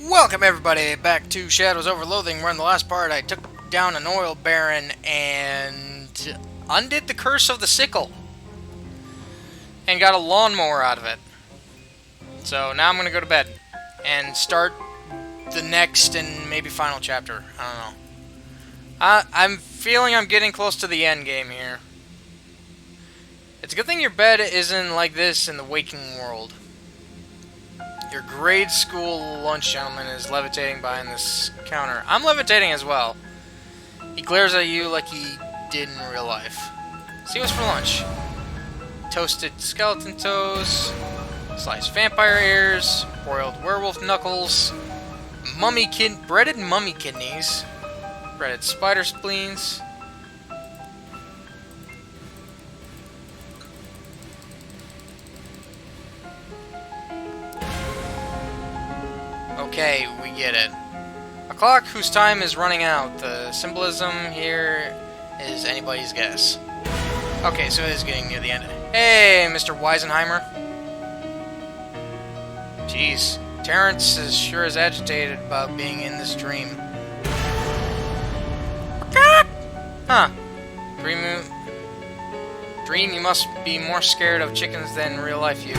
Welcome everybody back to Shadows over Loathing, where in the last part I took down an oil baron and undid the curse of the sickle and got a lawnmower out of it. So now I'm going to go to bed and start the next and maybe final chapter. I don't know. I'm feeling I'm getting close to the end game here. It's a good thing your bed isn't like this in the waking world. Your grade school lunch gentleman is levitating behind this counter. I'm levitating as well. He glares at you like he did in real life. See what's for lunch. Toasted skeleton toes, sliced vampire ears, broiled werewolf knuckles, breaded mummy kidneys, breaded spider spleens. Okay, we get it. A clock whose time is running out. The symbolism here is anybody's guess. Okay, so it is getting near the end. Hey, Mr. Weisenheimer. Jeez, Terrence is sure as agitated about being in this dream. Huh. Dream, you must be more scared of chickens than real life you.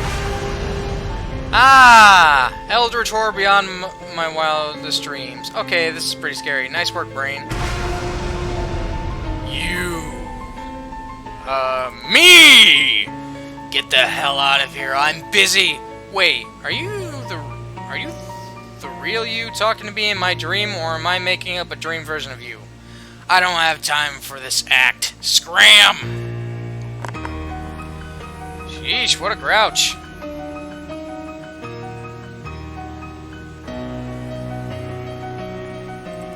Ah! Eldritch horror beyond my wildest dreams. Okay, this is pretty scary. Nice work, brain. You. Me! Get the hell out of here. I'm busy. Wait, are you the real you talking to me in my dream, or am I making up a dream version of you? I don't have time for this act. Scram! Sheesh, what a grouch.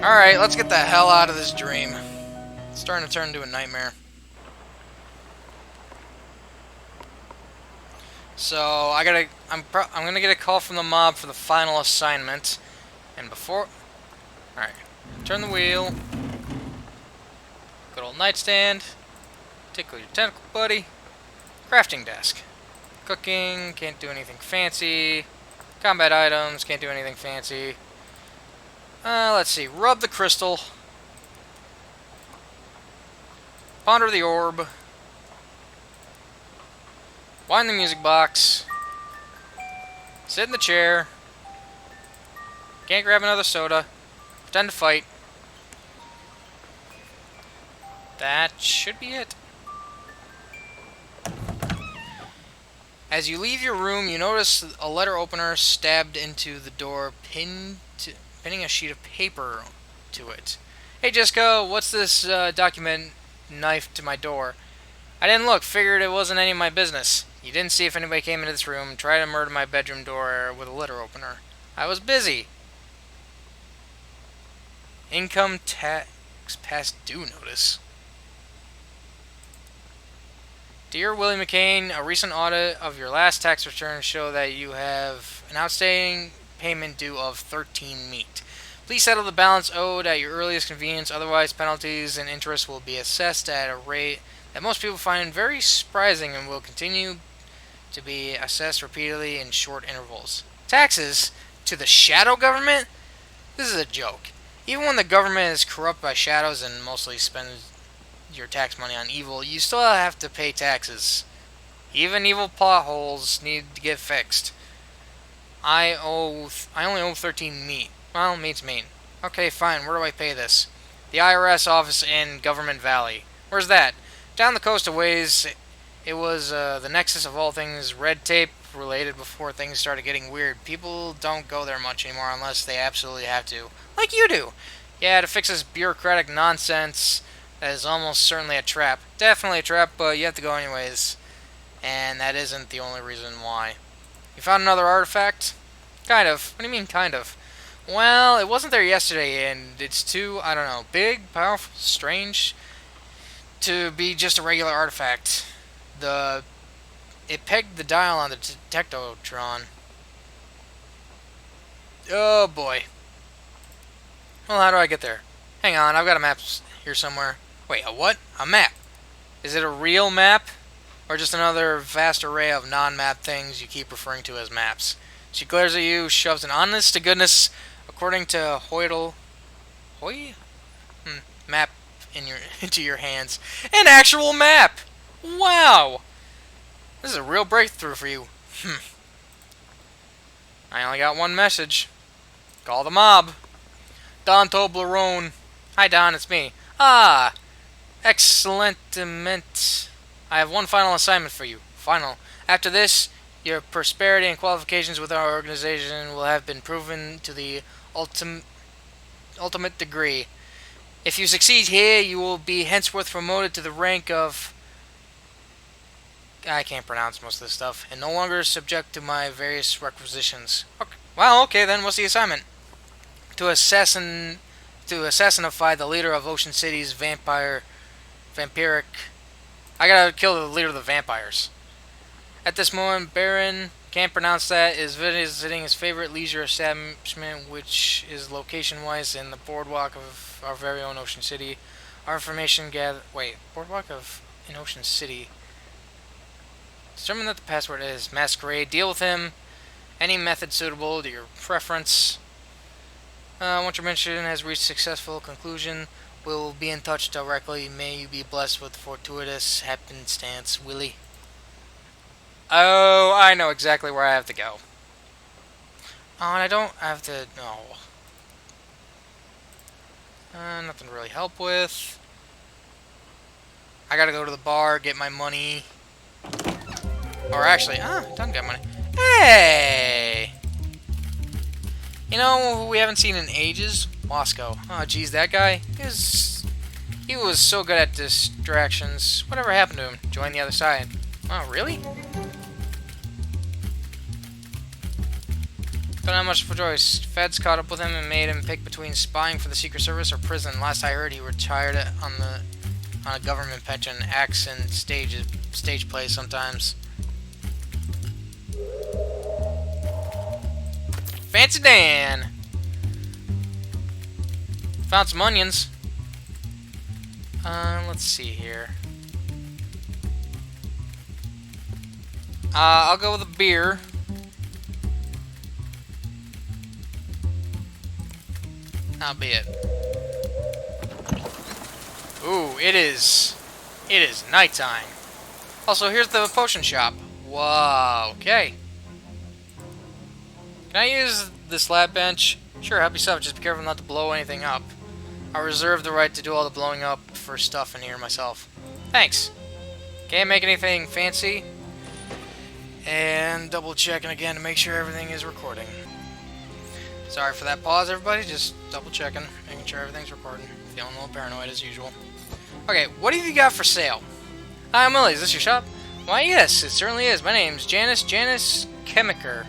Alright, let's get the hell out of this dream. It's starting to turn into a nightmare. So, I'm gonna get a call from the mob for the final assignment. And before... Alright. Turn the wheel. Good old nightstand. Tickle your tentacle buddy. Crafting desk. Cooking, can't do anything fancy. Combat items, can't do anything fancy. Let's see. Rub the crystal. Ponder the orb. Wind the music box. Sit in the chair. Can't grab another soda. Pretend to fight. That should be it. As you leave your room, you notice a letter opener stabbed into the door, pinning a sheet of paper to it. Hey Jessica, what's this document knifed to my door? I didn't look, figured it wasn't any of my business. You didn't see if anybody came into this room, tried to murder my bedroom door with a letter opener. I was busy. Income tax past due notice. Dear Willie McCain, a recent audit of your last tax return show that you have an outstanding payment due of 13 meat. Please settle the balance owed at your earliest convenience, otherwise penalties and interest will be assessed at a rate that most people find very surprising and will continue to be assessed repeatedly in short intervals. Taxes? To the shadow government? This is a joke. Even when the government is corrupt by shadows and mostly spends your tax money on evil, you still have to pay taxes. Even evil potholes need to get fixed. I only owe 13 meat. Well, meat's meat. Okay, fine. Where do I pay this? The IRS office in Government Valley. Where's that? Down the coast a ways. It was the nexus of all things red tape related before things started getting weird. People don't go there much anymore unless they absolutely have to. Like you do. Yeah, to fix this bureaucratic nonsense that is almost certainly a trap. Definitely a trap, but you have to go anyways. And that isn't the only reason why. You found another artifact? Kind of. What do you mean, kind of? Well, it wasn't there yesterday, and it's too, I don't know, big, powerful, strange to be just a regular artifact. It pegged the dial on the detectotron. Oh boy. Well, how do I get there? Hang on, I've got a map here somewhere. Wait, a what? A map. Is it a real map? Or just another vast array of non-map things you keep referring to as maps? She glares at you, shoves an honest to goodness, according to Hoy? Map in your into your hands. An actual map! Wow! This is a real breakthrough for you. I only got one message. Call the mob. Don Toblerone. Hi Don, it's me. Ah, excellent. I have one final assignment for you. Final. After this, your prosperity and qualifications with our organization will have been proven to the ultimate degree. If you succeed here, you will be henceforth promoted to the rank of... I can't pronounce most of this stuff, and no longer subject to my various requisitions. Okay. Well, okay then, what's the assignment? To assassinify the leader of Ocean City's vampiric... I gotta kill the leader of the vampires. At this moment, Baron, can't pronounce that, is visiting his favorite leisure establishment, which is location-wise in the boardwalk of our very own Ocean City. Our information gather... Wait, boardwalk of... in Ocean City. Determine that the password is Masquerade. Deal with him. Any method suitable to your preference. Once your mission has reached successful conclusion, we'll be in touch directly. May you be blessed with fortuitous happenstance, Willie. Oh, I know exactly where I have to go. Oh, and I don't have to... No. Nothing to really help with. I gotta go to the bar, get my money. Or actually, done got money. Hey! You know who we haven't seen in ages? Moscow. Oh, geez, that guy? He was so good at distractions. Whatever happened to him? Join the other side. Oh, really? Don't have much for choice. Feds caught up with him and made him pick between spying for the Secret Service or prison. Last I heard, he retired on a government pension. Acts and stage plays sometimes. Fancy Dan! Found some onions. Let's see here. I'll go with a beer. That'll be it. Ooh, it is nighttime. Also, here's the potion shop. Wow, okay. Can I use this lab bench? Sure, help yourself, just be careful not to blow anything up. I reserve the right to do all the blowing up for stuff in here myself. Thanks. Can't make anything fancy. And double checking again to make sure everything is recording. Sorry for that pause, everybody. Just double checking, making sure everything's recording. Feeling a little paranoid as usual. Okay, what have you got for sale? Hi, Millie. Is this your shop? Why, yes, it certainly is. My name's Janice Chemiker.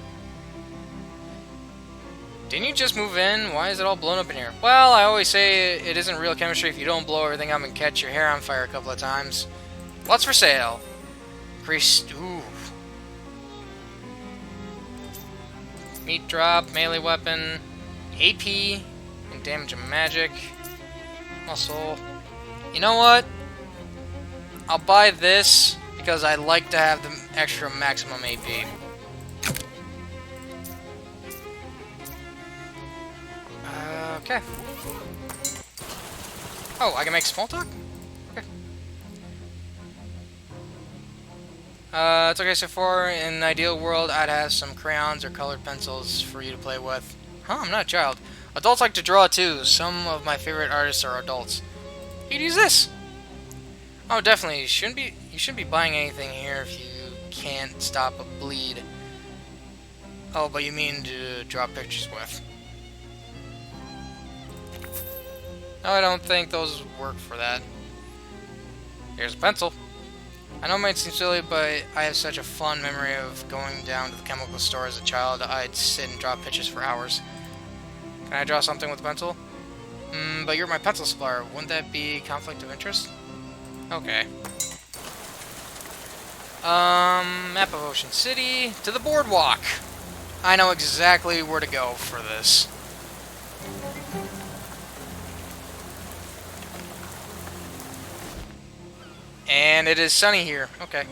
Didn't you just move in? Why is it all blown up in here? Well, I always say it isn't real chemistry if you don't blow everything up and catch your hair on fire a couple of times. What's for sale? Increased... Ooh. Meat drop, melee weapon, AP, and damage and magic. Muscle. You know what? I'll buy this because I like to have the extra maximum AP. Okay. Oh, I can make small talk? Okay. It's okay so far. In an ideal world, I'd have some crayons or colored pencils for you to play with. Huh, I'm not a child. Adults like to draw too. Some of my favorite artists are adults. You could use this! Oh, definitely. You shouldn't be buying anything here if you can't stop a bleed. Oh, but you mean to draw pictures with. No, I don't think those work for that. Here's a pencil. I know it might seem silly, but I have such a fond memory of going down to the chemical store as a child. I'd sit and draw pictures for hours. Can I draw something with a pencil? But you're my pencil supplier. Wouldn't that be conflict of interest? Okay. Map of Ocean City to the boardwalk. I know exactly where to go for this. And it is sunny here. Okay.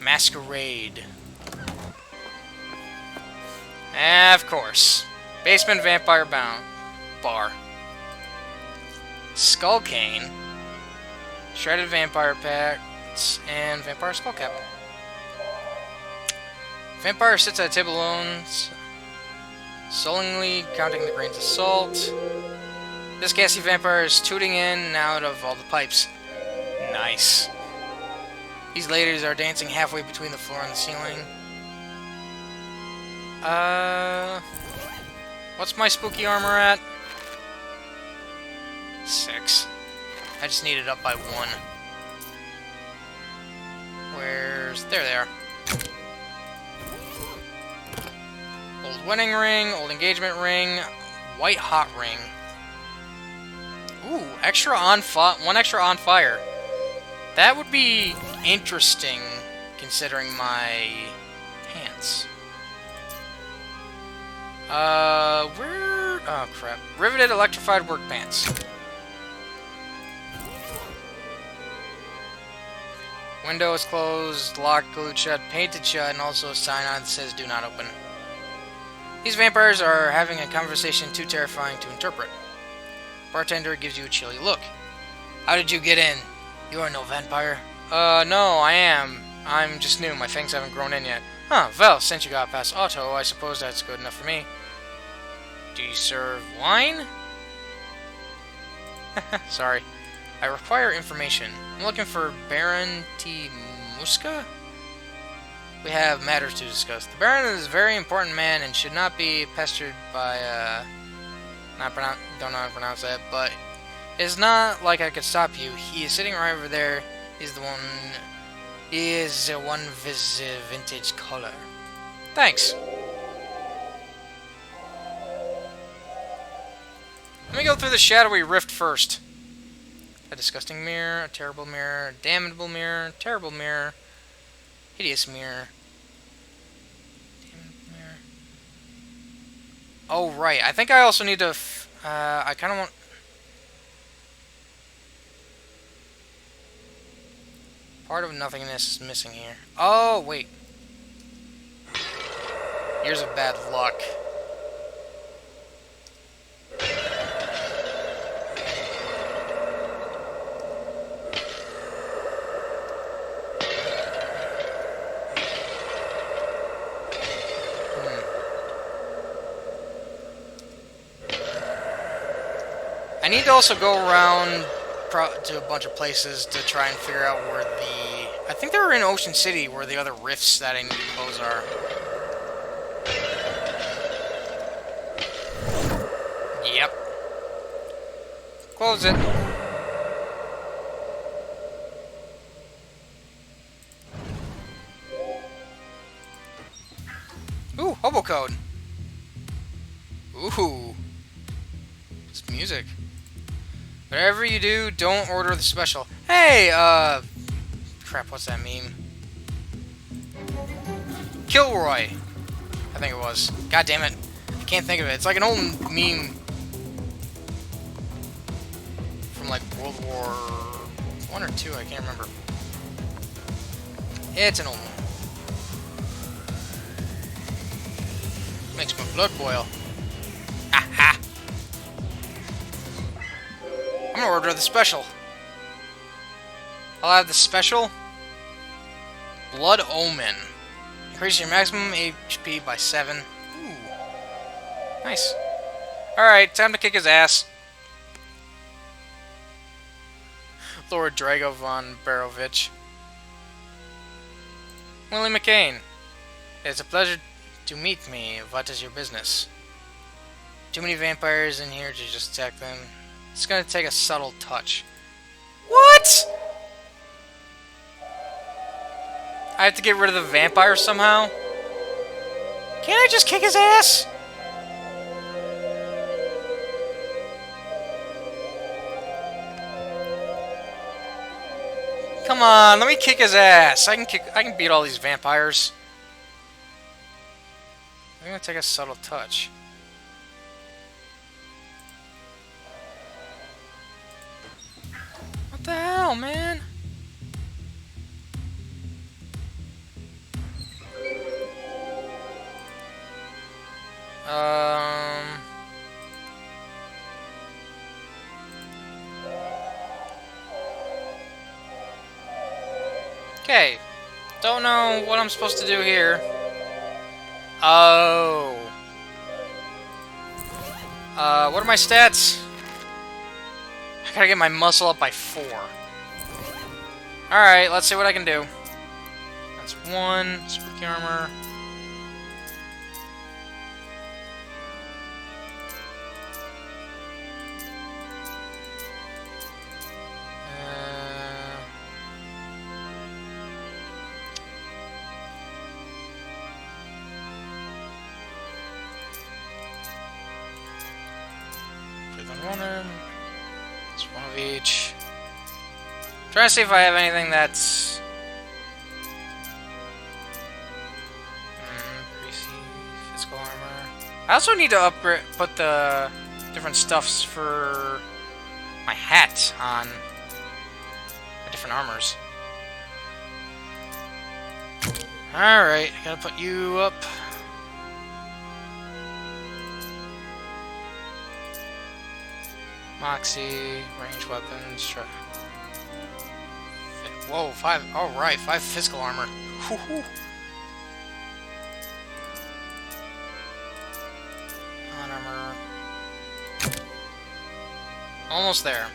Masquerade. Of course. Basement Vampire Bar. Skull Cane. Shredded Vampire Packs. And Vampire Skullcap. Vampire sits at a table alone, sullenly counting the grains of salt. This gassy vampire is tooting in and out of all the pipes. Nice. These ladies are dancing halfway between the floor and the ceiling. What's my spooky armor at? 6. I just need it up by 1. Where's... There they are. Old wedding ring, old engagement ring, white hot ring. Ooh, extra on one extra on fire. That would be interesting, considering my pants. Where... Oh, crap. Riveted electrified work pants. Window is closed, locked, glued shut, painted shut, and also a sign on that says do not open. These vampires are having a conversation too terrifying to interpret. Bartender gives you a chilly look. How did you get in? You are no vampire. No, I am. I'm just new. My fangs haven't grown in yet. Huh, well, since you got past auto, I suppose that's good enough for me. Do you serve wine? Sorry. I require information. I'm looking for Baron T. Muska? We have matters to discuss. The Baron is a very important man and should not be pestered by, don't know how to pronounce that, but it's not like I could stop you. He is sitting right over there. He is the one with the vintage color. Thanks. Let me go through the shadowy rift first. A disgusting mirror, a terrible mirror, a damnable mirror, terrible mirror, hideous mirror. Damnable mirror. Oh, right. I think I also need to... I kind of want... Part of nothingness is missing here. Oh, wait. Years of bad luck. I need to also go around to a bunch of places to try and figure out where the... I think they were in Ocean City, where the other rifts that I need to close are. Yep. Close it. Ooh, hobo code. Ooh. It's music. Whatever you do, don't order the special. Hey, crap, what's that meme? Kilroy. I think it was. God damn it. I can't think of it. It's like an old meme from like World War I or II, I can't remember. It's an old one. Makes my blood boil. Ha ha! I'm gonna order the special. I'll have the special Blood Omen. Increase your maximum HP by 7. Ooh. Nice. Alright, time to kick his ass. Lord Drago von Barovich. Willie McCain. It's a pleasure to meet me. What is your business? Too many vampires in here to just attack them. It's gonna take a subtle touch. What? I have to get rid of the vampire somehow? Can't I just kick his ass? Come on, let me kick his ass. I can beat all these vampires. I'm gonna take a subtle touch. What the hell, man? Um. Okay. Don't know what I'm supposed to do here. Oh. What are my stats? I gotta get my muscle up by 4. Alright, let's see what I can do. That's 1. Spooky armor. Runner. It's 1 of each. Trying to see if I have anything that's greasy physical armor. I also need to upgrade, put the different stuffs for my hat on my different armors. Alright, I gotta put you up. Moxie, range weapons, whoa, 5, alright, 5 physical armor. Woohoo! On armor. Almost there.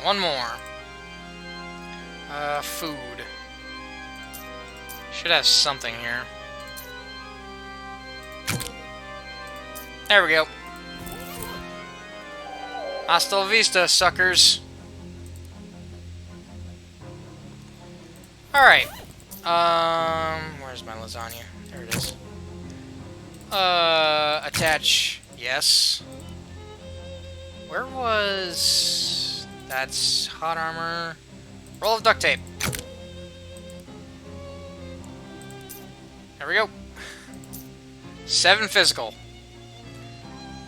One more. Food. Should have something here. There we go. Hasta la vista, suckers. Alright. Where's my lasagna? There it is. Attach. Yes. Where was... That's hot armor. Roll of duct tape. There we go. 7 physical.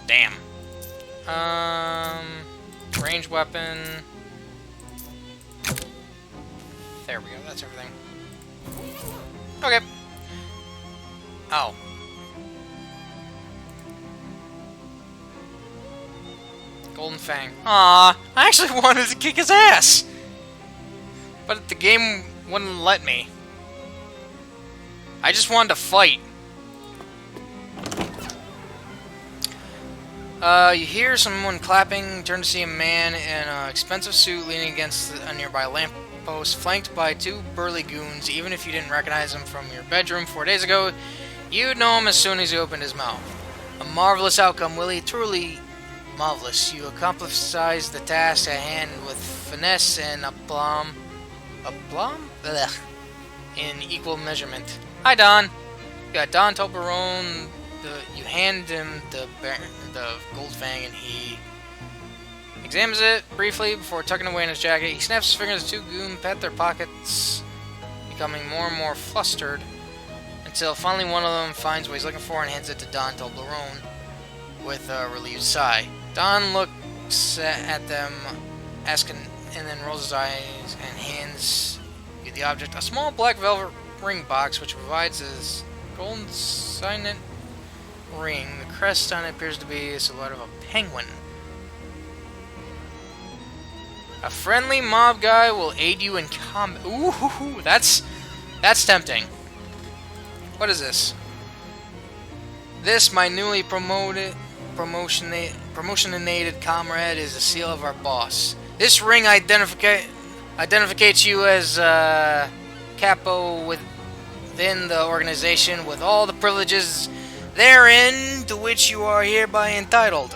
Damn. Range weapon. There we go. That's everything. Okay. Oh. Golden Fang. Aw, I actually wanted to kick his ass! But the game wouldn't let me. I just wanted to fight. You hear someone clapping, turn to see a man in an expensive suit leaning against a nearby lamppost, flanked by 2 burly goons. Even if you didn't recognize him from your bedroom 4 days ago, you'd know him as soon as he opened his mouth. A marvelous outcome, Willie. Truly marvelous. You accomplished the task at hand with finesse and aplomb. Aplomb? Ugh. In equal measurement. Hi, Don. You got Don Toblerone. You hand him the gold fang, and he examines it briefly before tucking away in his jacket. He snaps his fingers as 2 goons pat their pockets, becoming more and more flustered, until finally one of them finds what he's looking for and hands it to Don Toblerone with a relieved sigh. Don looks at them, asking, and then rolls his eyes and hands you the object, a small black velvet ring box, which provides his golden signet ring. The crest on it appears to be a silhouette of a penguin. A friendly mob guy will aid you in combat. Ooh, that's tempting. What is this? This, my newly promotionated comrade, is the seal of our boss. This ring identificates you as capo within the organization, with all the privileges therein to which you are hereby entitled.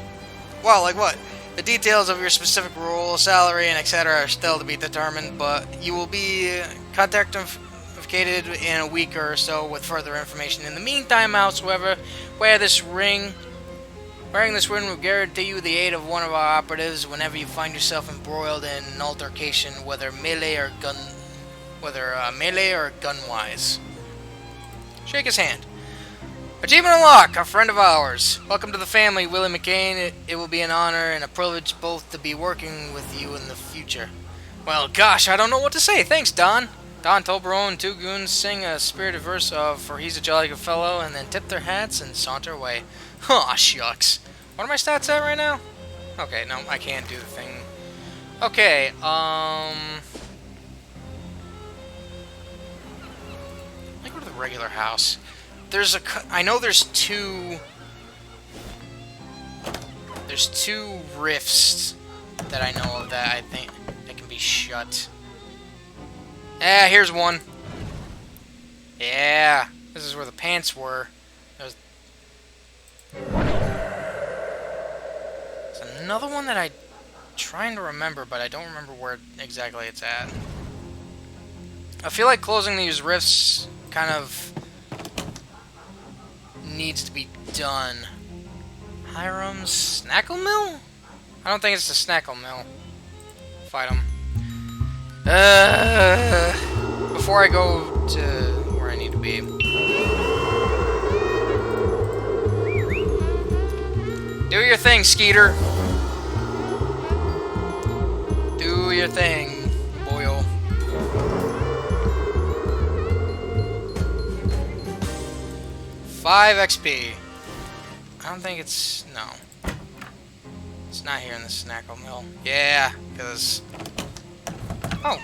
Well, like what? The details of your specific role, salary, and etc. are still to be determined, but you will be contacted in a week or so with further information. In the meantime, however, wearing this ring will guarantee you the aid of one of our operatives whenever you find yourself embroiled in an altercation, whether melee or gun-wise. Shake his hand. Achievement unlocked, a friend of ours. Welcome to the family, Willie McCain. It will be an honor and a privilege both to be working with you in the future. Well, gosh, I don't know what to say. Thanks, Don. Don told Bro and two goons sing a spirited verse of "For He's a Jolly Good Fellow," and then tip their hats and saunter away. Aw, shucks. What are my stats at right now? Okay, no, I can't do the thing. Okay, let me go to the regular house. I know there's two rifts that I know of that I think that can be shut. Here's one. Yeah, this is where the pants were. There's another one that I'm trying to remember, but I don't remember where exactly it's at. I feel like closing these rifts kind of needs to be done. Hiram's Snackle Mill? I don't think it's the Snackle Mill. Fight him. Before I go to where I need to be. Do your thing, Skeeter. Do your thing, boyo. $5 XP. I don't think it's... no. It's not here in the Snackle Mill. Yeah, because... oh.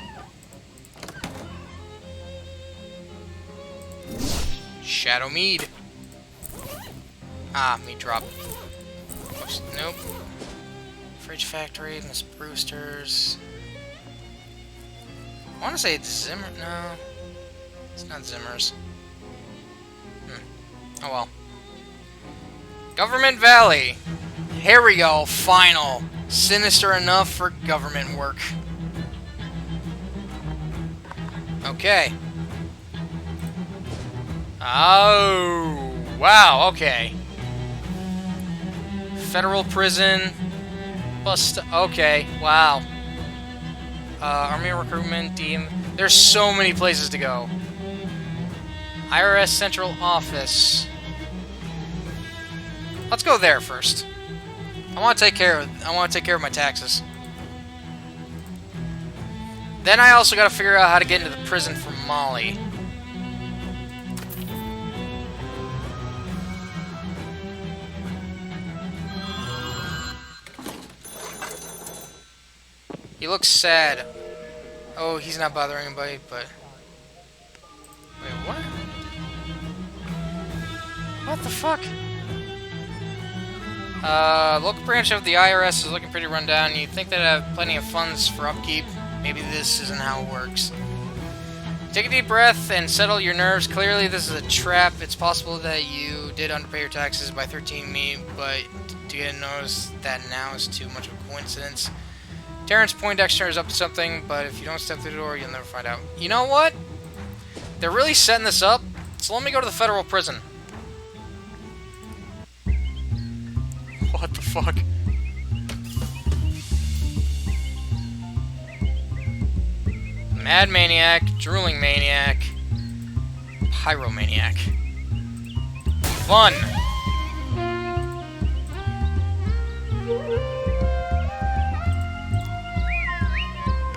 Shadow Mead. Ah, meat drop. Oops, nope. Fridge Factory, Miss Brewster's. I want to say it's Zimmer. No. It's not Zimmer's. Oh well. Government Valley. Here we go. Final. Sinister enough for government work. Okay. Oh. Wow. Okay. Federal prison. Bust. Okay. Wow. Army recruitment. DM. There's so many places to go. IRS Central Office. Let's go there first. I want to take care of my taxes. Then I also got to figure out how to get into the prison for Molly. He looks sad. Oh, he's not bothering anybody, but... wait, what? What the fuck? Local branch of the IRS is looking pretty run down. You'd think they'd have plenty of funds for upkeep. Maybe this isn't how it works. Take a deep breath and settle your nerves. Clearly this is a trap. It's possible that you did underpay your taxes by 13 me, but do you notice that now is too much of a coincidence? Terrence Poindexter is up to something, but if you don't step through the door, you'll never find out. You know what? They're really setting this up, so let me go to the federal prison. What the fuck? Mad Maniac, Drooling Maniac, Pyromaniac. Fun!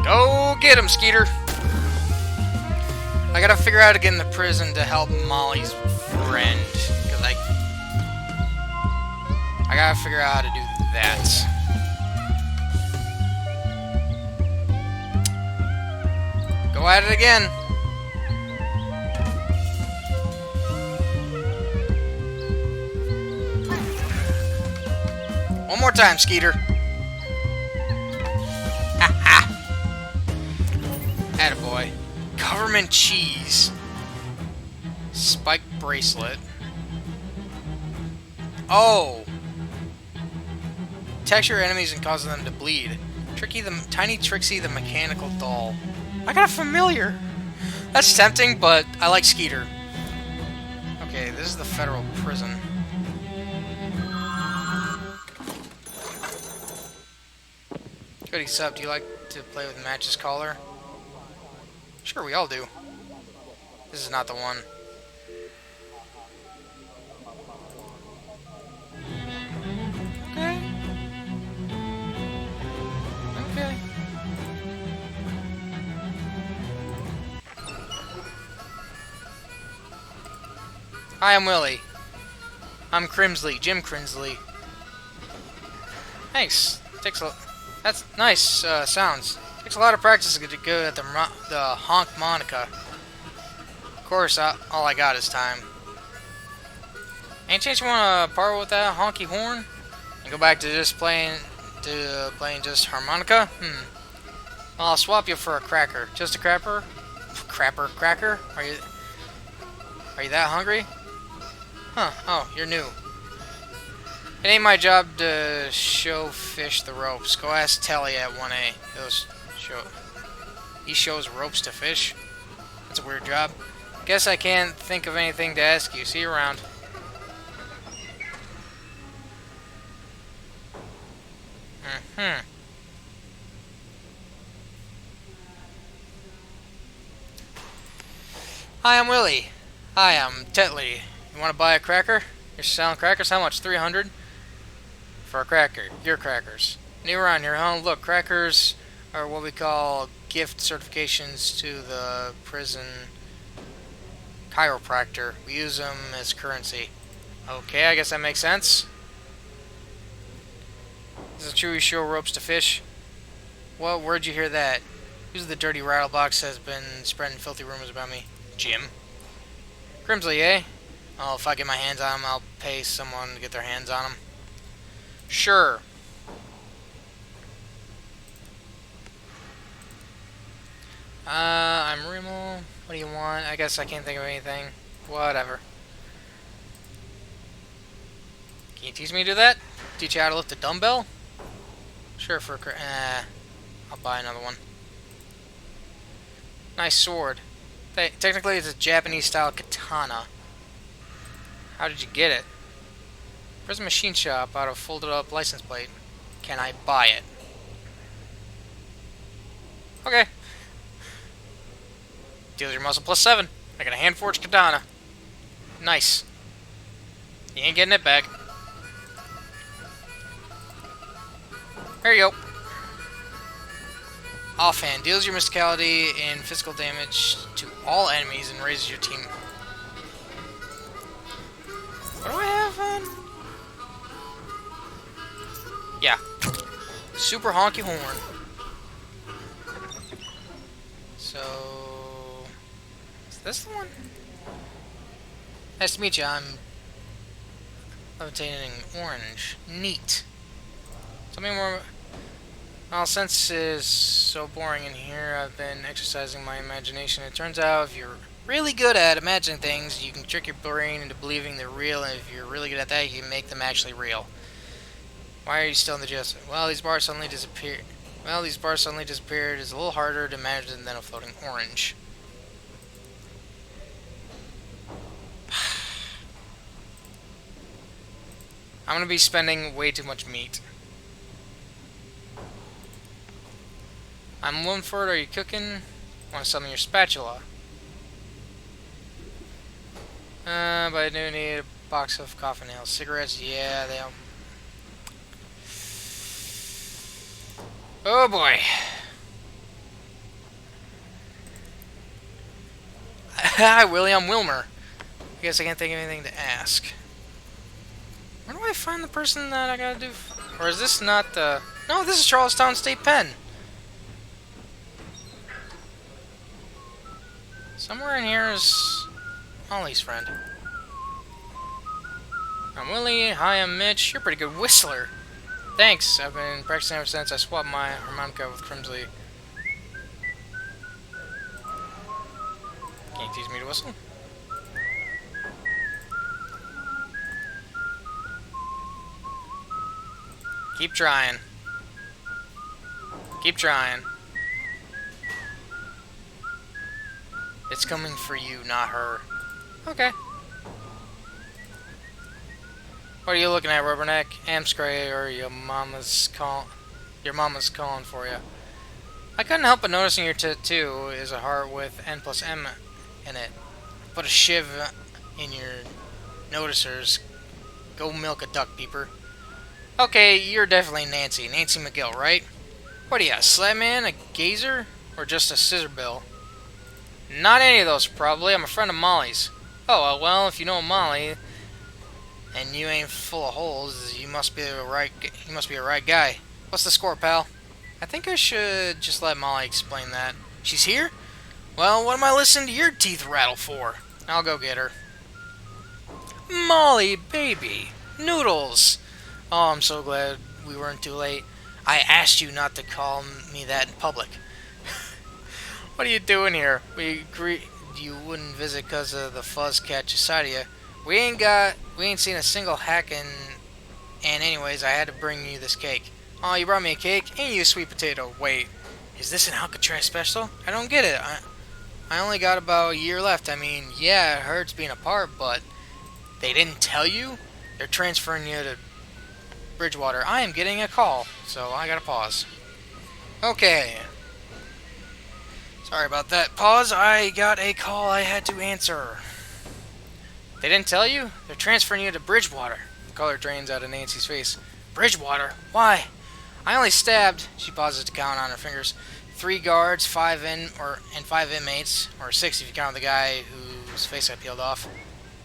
Go get him, Skeeter! I gotta figure out how to get in the prison to help Molly's friend. Cause I gotta figure out how to do that. Go at it again. One more time, Skeeter. Ha ha! Attaboy. Government cheese. Spike bracelet. Oh! Attacks your enemies and causes them to bleed. Tiny Trixie the mechanical doll. I got a familiar! That's tempting, but I like Skeeter. Okay, this is the federal prison. Goody sub, do you like to play with Match's collar? Sure, we all do. This is not the one. Hi, I'm Willie. I'm Crimsley, Jim Crimsley. Thanks. That's nice sounds. Takes a lot of practice to get good at the honk monica. Of course, all I got is time. Any chance you want to part with that honky horn and go back to just playing just harmonica? Well, I'll swap you for a cracker. Just a cracker? Cracker? Are you that hungry? Huh? Oh, you're new. It ain't my job to show fish the ropes. Go ask Telly at 1A. He shows ropes to fish. That's a weird job. Guess I can't think of anything to ask you. See you around. Hi, I'm Willie. Hi, I'm Tetley. You want to buy a cracker? You're selling crackers? How much? 300? For a cracker. Your crackers. New around here, huh? Look, crackers are what we call gift certifications to the prison chiropractor. We use them as currency. Okay, I guess that makes sense. Is it true you show ropes to fish? Well, where'd you hear that? Who's the dirty rattlebox has been spreading filthy rumors about me? Jim. Crimsley, eh? Oh, if I get my hands on him, I'll pay someone to get their hands on him. Sure. I'm Rimmel. What do you want? I guess I can't think of anything. Whatever. Can you teach me to do that? Teach you how to lift a dumbbell? Sure, I'll buy another one. Nice sword. Technically, it's a Japanese-style katana. How did you get it? There's a machine shop out of folded-up license plate. Can I buy it? Okay. Deals your muscle plus 7. I got a hand-forged katana. Nice. You ain't getting it back. There you go. Offhand. Deals your mysticality and physical damage to all enemies and raises your team. What do I have on? Yeah. Super honky horn. So... is this the one? Nice to meet you. I'm levitating orange. Neat. Tell me more. Well, since it's so boring in here, I've been exercising my imagination. It turns out if you're really good at imagining things, you can trick your brain into believing they're real, and if you're really good at that, you can make them actually real. Why are you still in the gist? Well, these bars suddenly disappeared. It's a little harder to imagine than a floating orange. I'm gonna be spending way too much meat. I'm Linford, are you cooking? Want to summon your spatula? But I do need a box of coffin nails. Cigarettes, yeah, they all... oh boy. Hi, Willie, I'm Wilmer. I guess I can't think of anything to ask. Where do I find the person that I gotta do? Or is this not the... no, this is Charlestown State Pen. Somewhere in here is Ollie's friend. I'm Willie. Hi, I'm Mitch. You're a pretty good whistler. Thanks. I've been practicing ever since I swapped my harmonica with Crimsley. Can you teach me to whistle? Keep trying. Keep trying. It's coming for you, not her. Okay. What are you looking at, Rubberneck? Amscray or your mama's calling for you. I couldn't help but noticing your tattoo is a heart with N plus M in it. Put a shiv in your noticers. Go milk a duck, peeper. Okay, you're definitely Nancy. Nancy McGill, right? What are you, a slap man, a gazer, or just a scissor bill? Not any of those, probably. I'm a friend of Molly's. well, if you know Molly and you ain't full of holes, you must be the right. You must be a right guy. What's the score, pal? I think I should just let Molly explain that. She's here? Well, what am I listening to your teeth rattle for? I'll go get her. Molly, baby. Noodles. Oh, I'm so glad we weren't too late. I asked you not to call me that in public. What are you doing here? We agreed you wouldn't visit because of the fuzz catch aside of you. We ain't seen a single hack in. And anyways, I had to bring you this cake. Oh, you brought me a cake? Ain't you a sweet potato? Wait, is this an Alcatraz special? I don't get it. I only got about a year left. I mean, yeah, it hurts being apart, but they didn't tell you? They're transferring you to Bridgewater. I am getting a call, so I gotta pause. Okay. Sorry about that pause. I got a call I had to answer. They didn't tell you? They're transferring you to Bridgewater. The color drains out of Nancy's face. Bridgewater? Why? I only stabbed, she pauses to count on her fingers, 3 guards, 5 inmates, or 6 if you count the guy whose face I peeled off.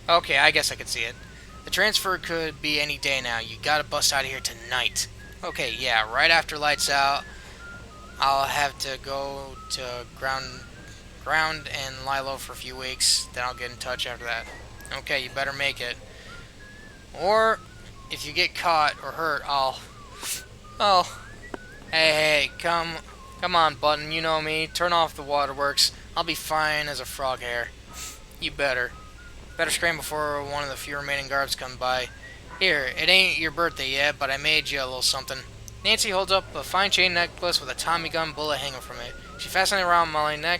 Okay, I guess I could see it. The transfer could be any day now. You gotta bust out of here tonight. Okay, yeah, right after lights out, I'll have to go to ground and lie low for a few weeks. Then I'll get in touch after that. Okay, you better make it. Or if you get caught or hurt, I'll. Oh, hey, come on, Button. You know me. Turn off the waterworks. I'll be fine as a frog hair. You better scram before one of the few remaining guards come by. Here, it ain't your birthday yet, but I made you a little something. Nancy holds up a fine chain necklace with a Tommy gun bullet hanging from it. She fastens it around Molly's neck,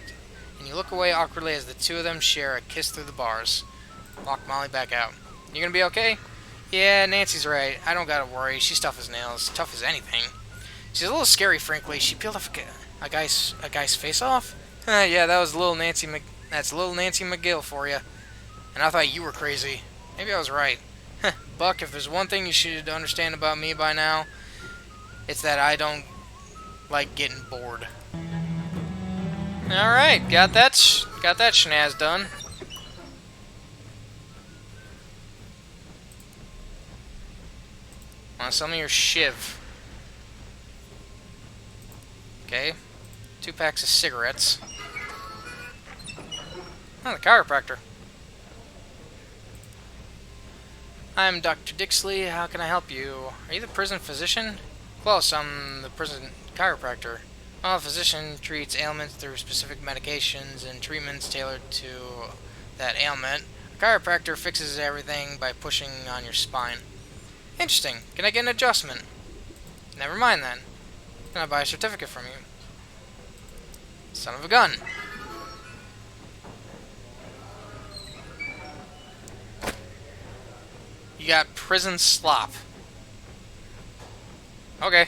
and you look away awkwardly as the two of them share a kiss through the bars. Walk Molly back out. You gonna be okay? Yeah, Nancy's right. I don't gotta worry. She's tough as nails. Tough as anything. She's a little scary, frankly. She peeled off a guy's face off? Yeah, that was little Nancy that's little Nancy McGill for you. And I thought you were crazy. Maybe I was right. Buck, if there's one thing you should understand about me by now, it's that I don't like getting bored. Alright, got that schnaz done. Want some of your shiv. Okay. 2 packs of cigarettes. Oh, the chiropractor. I'm Dr. Dixley. How can I help you? Are you the prison physician? Close, I'm the prison chiropractor. Well, a physician treats ailments through specific medications and treatments tailored to that ailment. A chiropractor fixes everything by pushing on your spine. Interesting. Can I get an adjustment? Never mind then. Can I buy a certificate from you? Son of a gun. You got prison slop. Okay.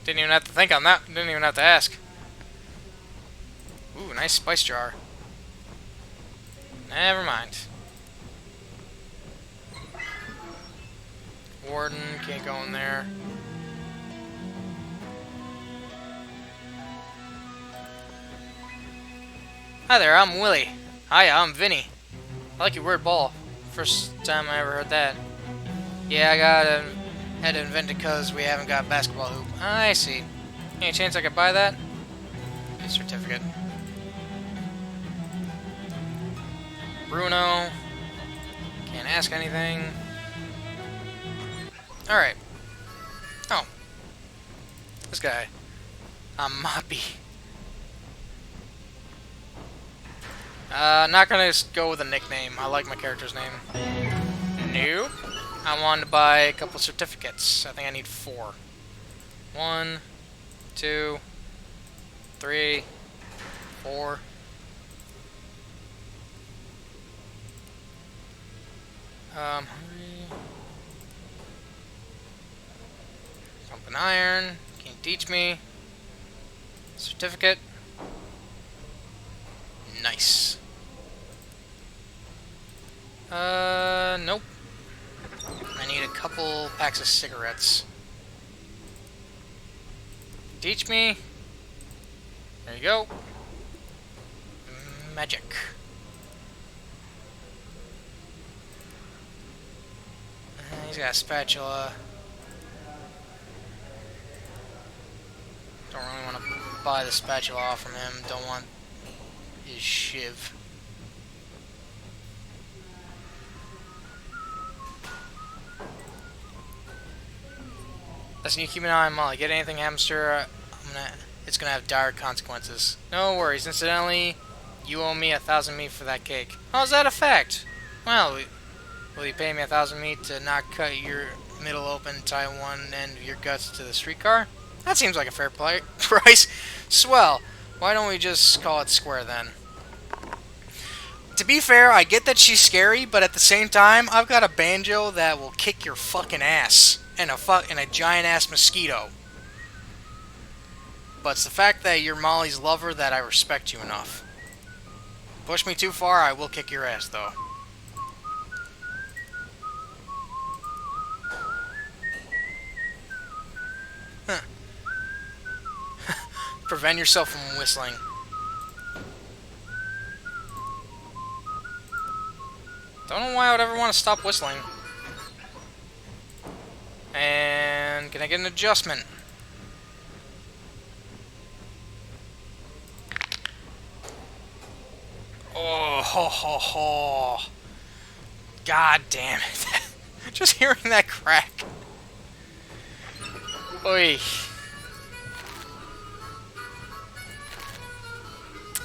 Didn't even have to think on that. Didn't even have to ask. Ooh, nice spice jar. Never mind. Warden, can't go in there. Hi there, I'm Willie. Hiya, I'm Vinny. I like your weird ball. First time I ever heard that. Yeah, had to invent it because we haven't got a basketball hoop. I see. Any chance I could buy that? Get a certificate. Bruno. Can't ask anything. Alright. Oh. This guy. Moppy. Not gonna go with a nickname. I like my character's name. Nope. I wanted to buy a couple certificates. I think I need 4. 1, 2, 3, 4. Hungry. Pump an iron. Can't teach me. Certificate. Nice. Nope. I need a couple packs of cigarettes. Teach me. There you go. Magic. He's got a spatula. Don't really want to buy the spatula off from him. Don't want his shiv. Listen, you keep an eye on Molly. Get anything hamster, it's gonna have dire consequences. No worries. Incidentally, you owe me 1,000 meat for that cake. How's that a fact? Well, will you pay me 1,000 meat to not cut your middle open, tie one end of your guts to the streetcar? That seems like a fair price. Swell. Why don't we just call it square then? To be fair, I get that she's scary, but at the same time, I've got a banjo that will kick your fucking ass. And a giant ass mosquito. But it's the fact that you're Molly's lover that I respect you enough. Push me too far, I will kick your ass though. Huh. Prevent yourself from whistling. Don't know why I would ever want to stop whistling. And can I get an adjustment? Oh, ho, ho, ho. God damn it. Just hearing that crack. Oi.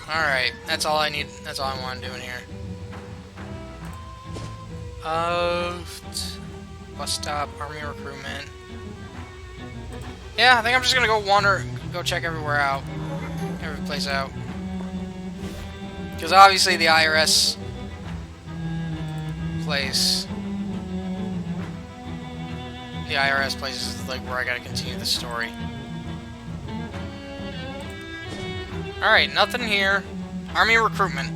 Alright, that's all I need. That's all I want to do in here. Bus stop, army recruitment. Yeah, I think I'm just gonna go go check everywhere out. Every place out. Because obviously the IRS place... The IRS place is like where I gotta continue the story. Alright, nothing here. Army recruitment.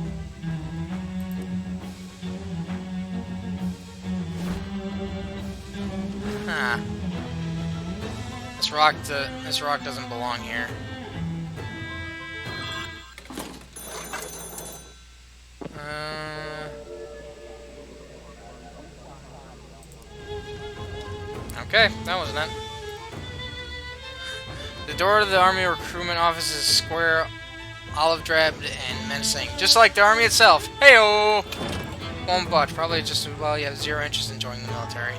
Huh. This rock doesn't belong here. Okay, that wasn't it. The door to the army recruitment office is square, olive-drabbed, and menacing, just like the army itself. Heyo! Won't budge. Probably just as well you have zero interest in joining the military.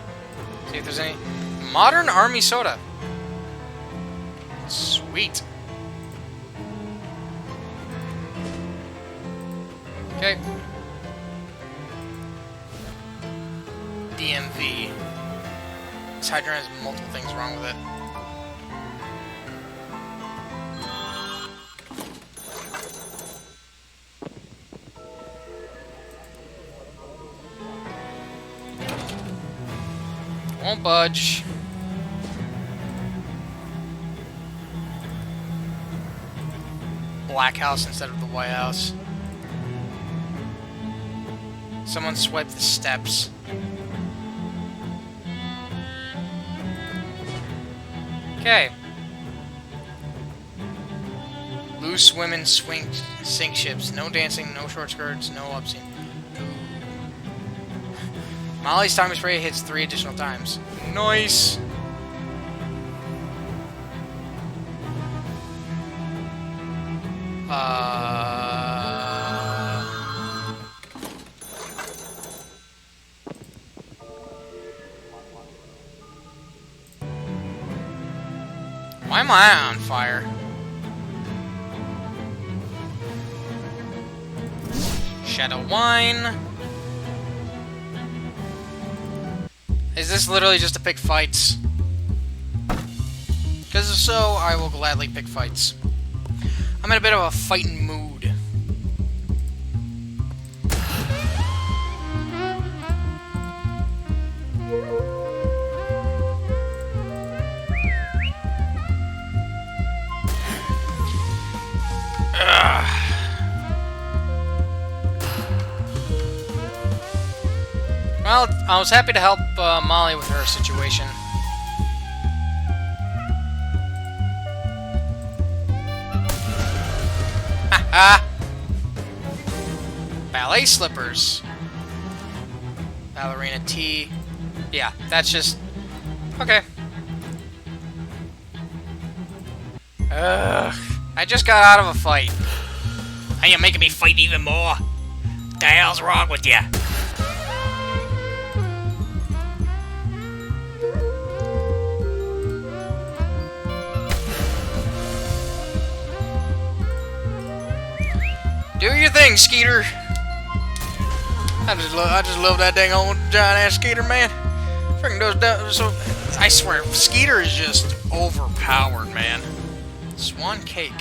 See if there's any modern army soda. Sweet. Okay. DMV. This hydrant has multiple things wrong with it. Won't budge. Black House instead of the White House. Someone swept the steps. Okay. Loose women sink ships. No dancing, no short skirts, no obscene. Molly's time spray hits 3 additional times. Nice! Why am I on fire? Shadow Wine. Is this literally just to pick fights? Because if so, I will gladly pick fights. I'm in a bit of a fighting mood. Well, I was happy to help Molly with her situation. Haha! Ballet slippers. Ballerina tee. Yeah, that's just... Okay. Ugh. I just got out of a fight. Are you making me fight even more? What the hell's wrong with you? Do your thing, Skeeter. I just love that dang old giant ass Skeeter, man. Freaking those. So I swear, Skeeter is just overpowered, man. Swan cake.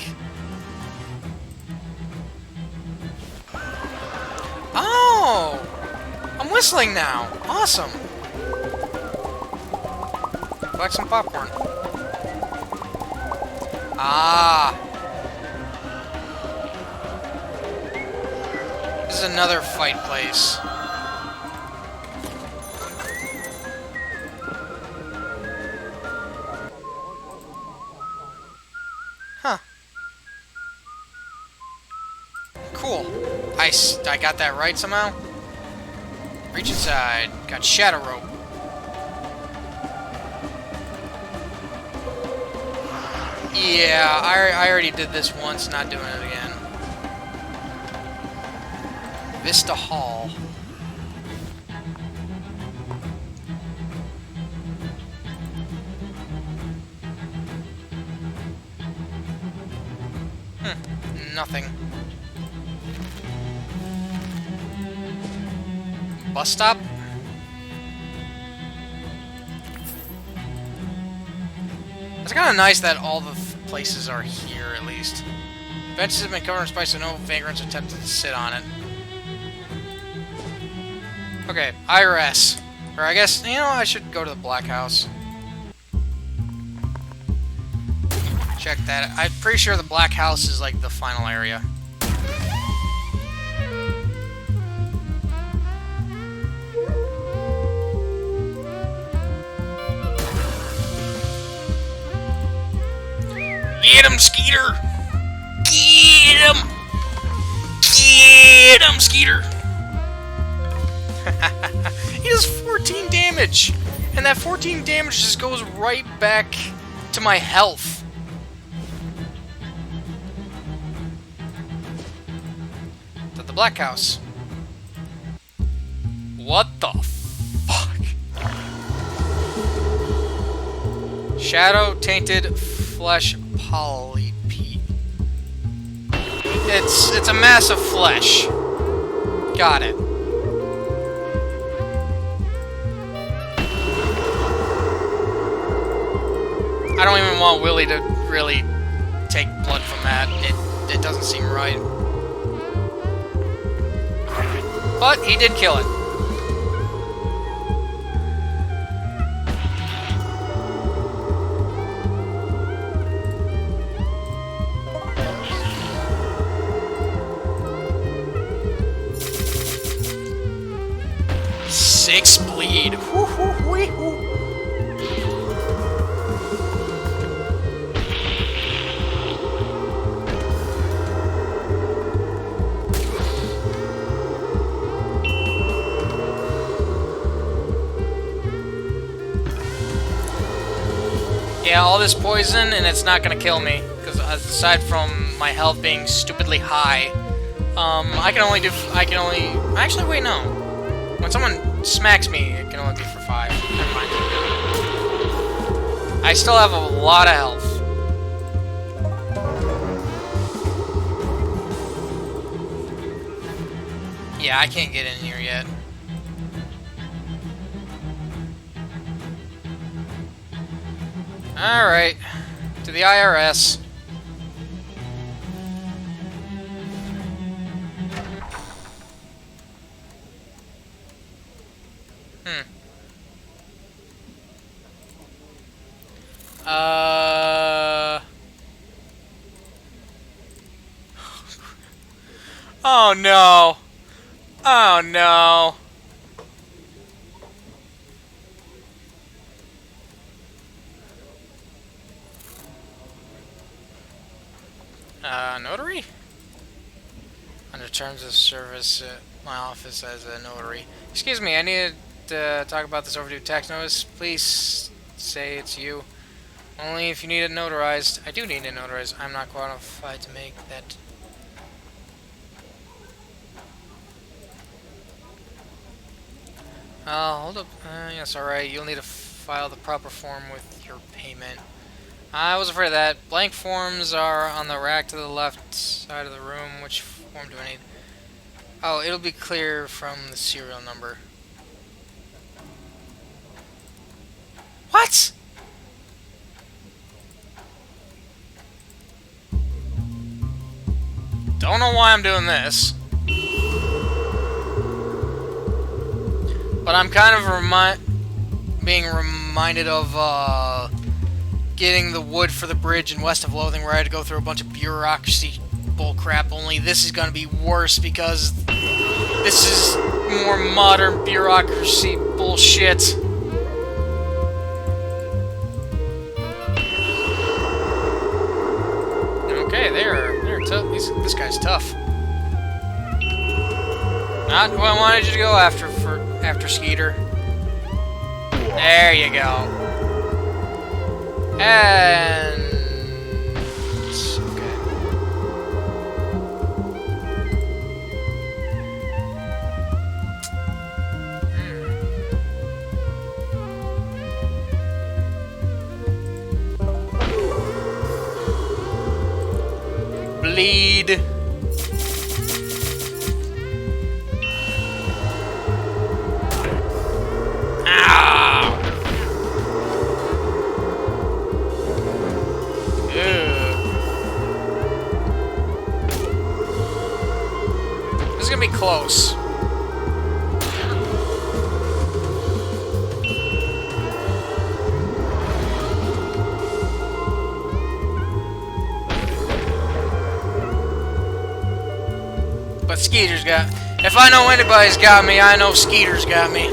Oh, I'm whistling now. Awesome. Collect some popcorn. Ah. This is another fight place. Huh. Cool. I got that right somehow? Reach inside. Got shadow rope. Yeah, I already did this once, not doing it again. Vista Hall. Nothing. Bus stop? It's kind of nice that all the places are here, at least. Benches have been covered in spice, so no vagrants attempted to sit on it. Okay, IRS. Or I guess, you know, I should go to the Black House. Check that. I'm pretty sure the Black House is like the final area. Get him, Skeeter! Get him! Get him, Skeeter! He does 14 damage! And that 14 damage just goes right back to my health. To the Black House. What the fuck? Shadow tainted flesh polyp. It's a mass of flesh. Got it. I don't even want Willie to really take blood from that. It doesn't seem right. But he did kill it. Six bleed. Yeah, all this poison and it's not gonna kill me because aside from my health being stupidly high, I can only actually wait, no. When someone smacks me, it can only be for 5. Never mind. I still have a lot of health. Yeah, I can't get in here yet. Alright. To the IRS. Oh no. Oh no. Notary? Under terms of service at my office as a notary. Excuse me, I need talk about this overdue tax notice, please say it's you. Only if you need it notarized. I do need it notarized. I'm not qualified to make that. Hold up. Yes, alright. You'll need to file the proper form with your payment. I was afraid of that. Blank forms are on the rack to the left side of the room. Which form do I need? Oh, it'll be clear from the serial number. What? Don't know why I'm doing this. But I'm kind of being reminded of getting the wood for the bridge in west of Loathing, where I had to go through a bunch of bureaucracy bullcrap. Only this is going to be worse because this is more modern bureaucracy bullshit. Okay, they're tough. This guy's tough. Not who I wanted you to go after Skeeter. There you go. And okay. Bleed. This is gonna be close. But Skeeter's got... If I know anybody's got me, I know Skeeter's got me.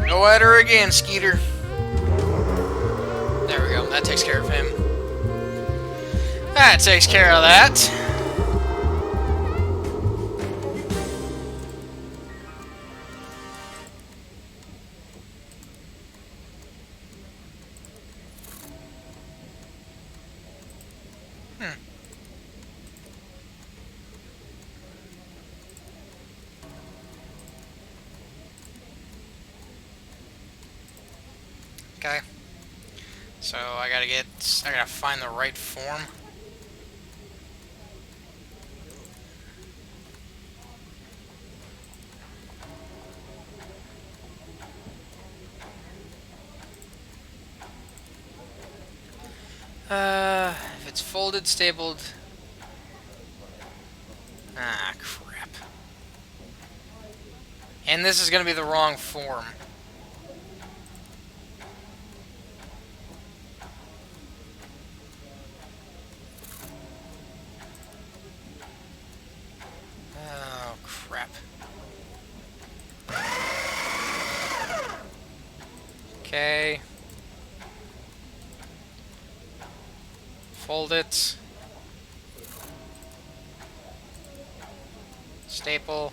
Go at her again, Skeeter. There we go. That takes care of him. That takes care of that. Okay. So I gotta find the right form. If it's folded, stapled. Ah, crap. And this is gonna be the wrong form. Oh, crap. Okay. Fold it. Staple.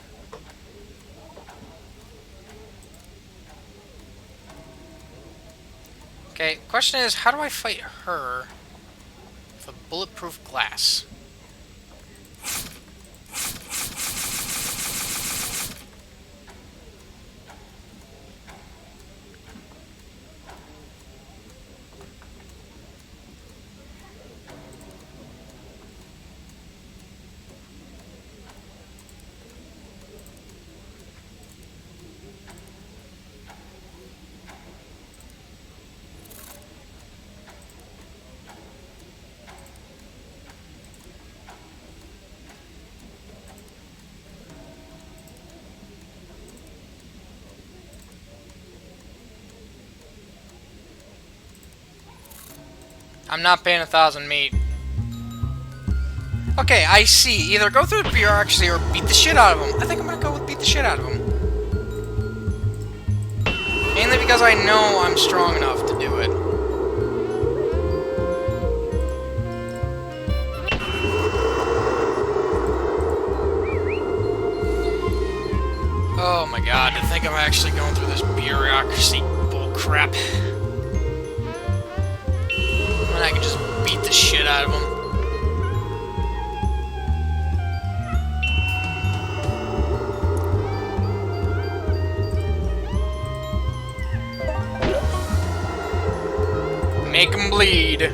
Okay, question is, how do I fight her with a bulletproof glass? I'm not paying 1,000 meat. Okay, I see. Either go through the bureaucracy or beat the shit out of him. I think I'm gonna go with beat the shit out of him. Mainly because I know I'm strong enough to do it. Oh my god, to think I'm actually going through this bureaucracy bullcrap. And I can just beat the shit out of him. Make him bleed.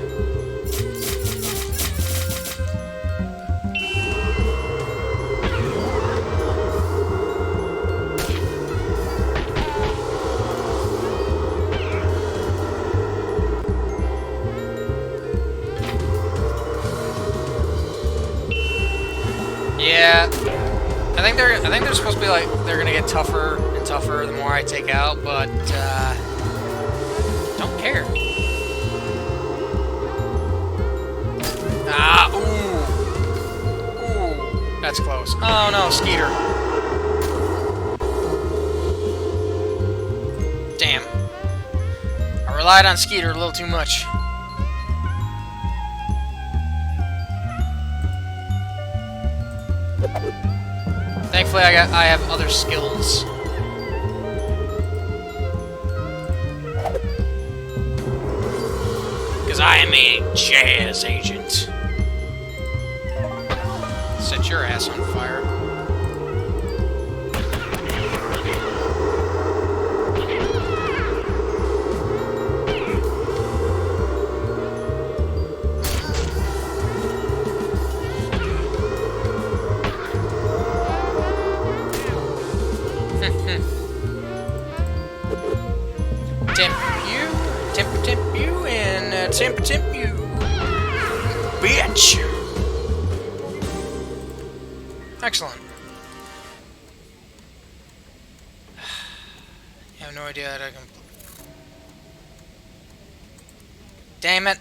Yeah, I think they're supposed to be like they're gonna get tougher and tougher the more I take out, but don't care. Ah, ooh, that's close. Oh no, Skeeter. Damn, I relied on Skeeter a little too much. Thankfully, I have other skills. Because I am a jazz agent. Set your ass on fire. Temp you, and temp you, bitch. Excellent. I have no idea how to complete. Damn it.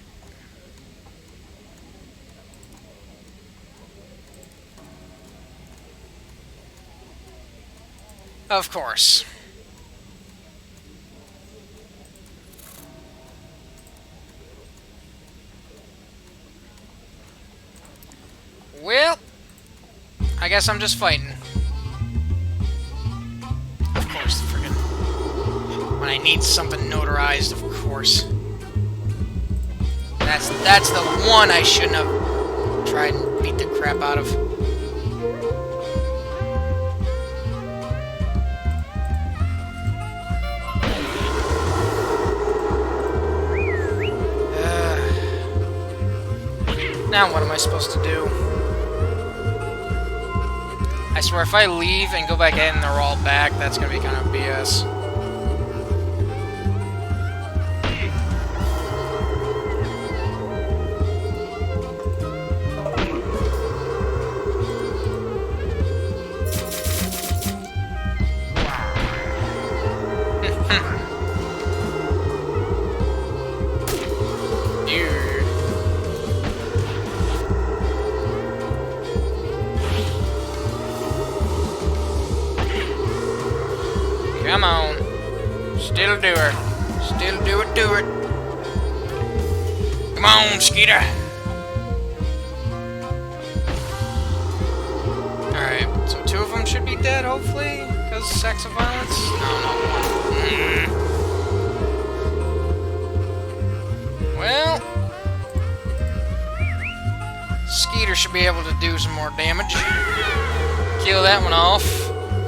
Of course. Well, I guess I'm just fighting. Of course, friggin'. When I need something notarized, of course. That's the one I shouldn't have tried and beat the crap out of. Now what am I supposed to do? I swear, if I leave and go back in and they're all back, that's gonna be kind of BS. Come on. Still do her. Still do it, do it. Come on, Skeeter. Alright, so 2 of them should be dead, hopefully, because of sex and violence. No, not 1. Well, Skeeter should be able to do some more damage. Kill that one off.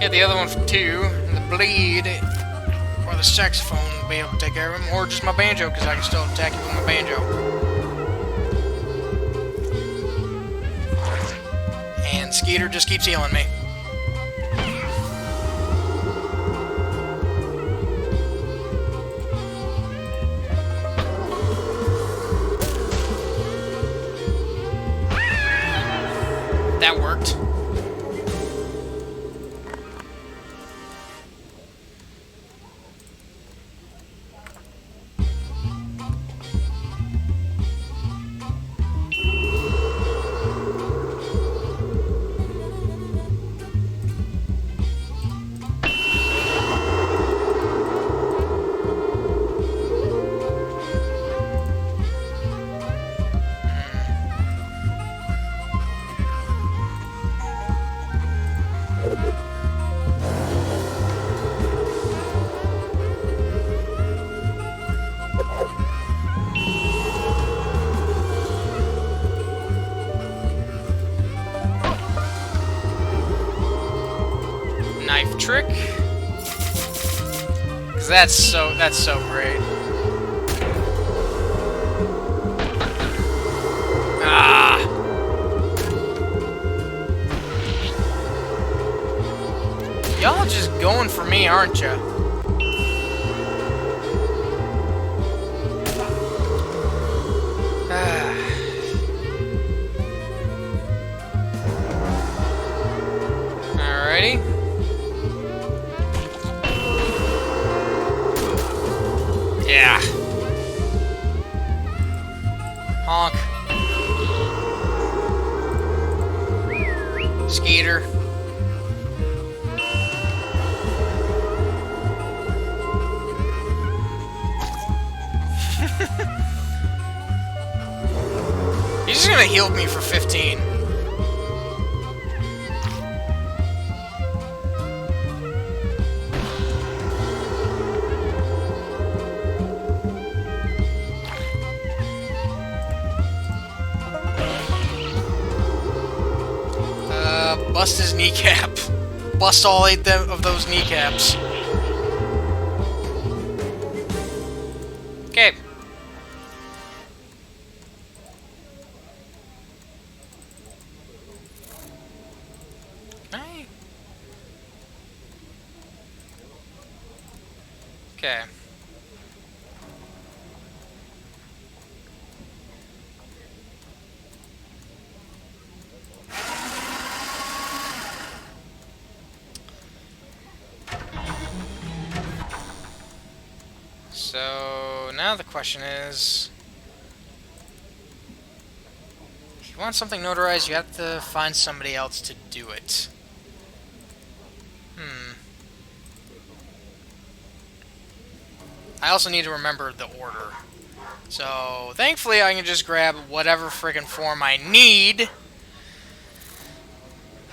Hit the other one for 2. Bleed, or the saxophone will be able to take care of him, or just my banjo, because I can still attack you with my banjo. And Skeeter just keeps healing me. That worked. trick. Because that's so great. Ah! Y'all just going for me, aren't ya? Alrighty. Yeah. Honk. Skeeter. He's just gonna heal me for 15. Bust his kneecap. Bust all 8 of those kneecaps. Okay. Okay. So now the question is, if you want something notarized, you have to find somebody else to do it. I also need to remember the order. So thankfully I can just grab whatever friggin' form I need.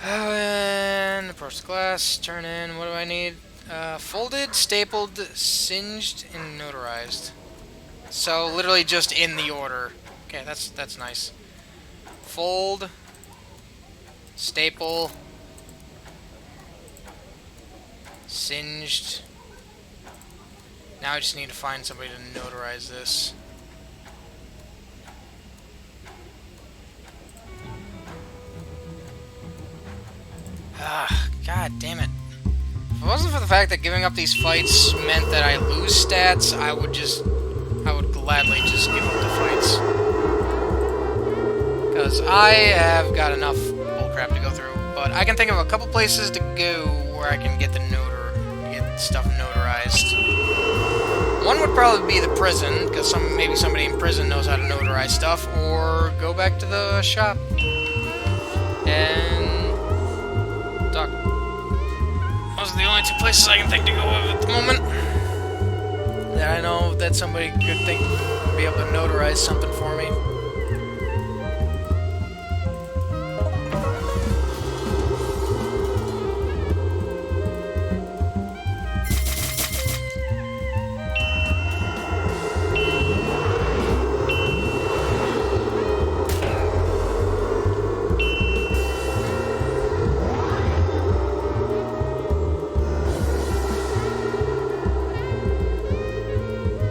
And approach the glass, turn in, what do I need? Folded, stapled, singed, and notarized. So literally just in the order. Okay, that's nice. Fold, staple, singed. Now I just need to find somebody to notarize this. Ah, god damn it. If it wasn't for the fact that giving up these fights meant that I lose stats, I would gladly just give up the fights. Because I have got enough bullcrap to go through. But I can think of a couple places to go where I can get get stuff notarized. One would probably be the prison, because maybe somebody in prison knows how to notarize stuff, or go back to the shop and talk. Those are the only 2 places I can think to go at the moment that I know that somebody could be able to notarize something for me.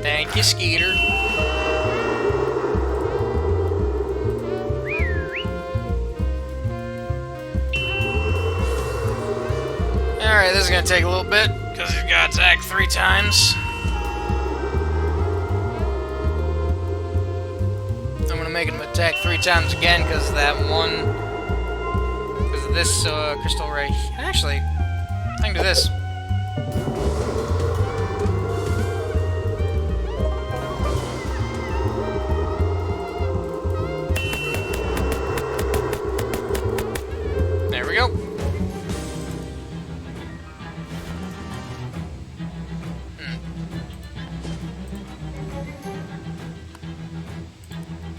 Thank you, Skeeter. Alright, this is gonna take a little bit, because he's got attacked 3 times. I'm gonna make him attack 3 times again, because of that one. Because of this crystal ray. Actually, I can do this. There we go.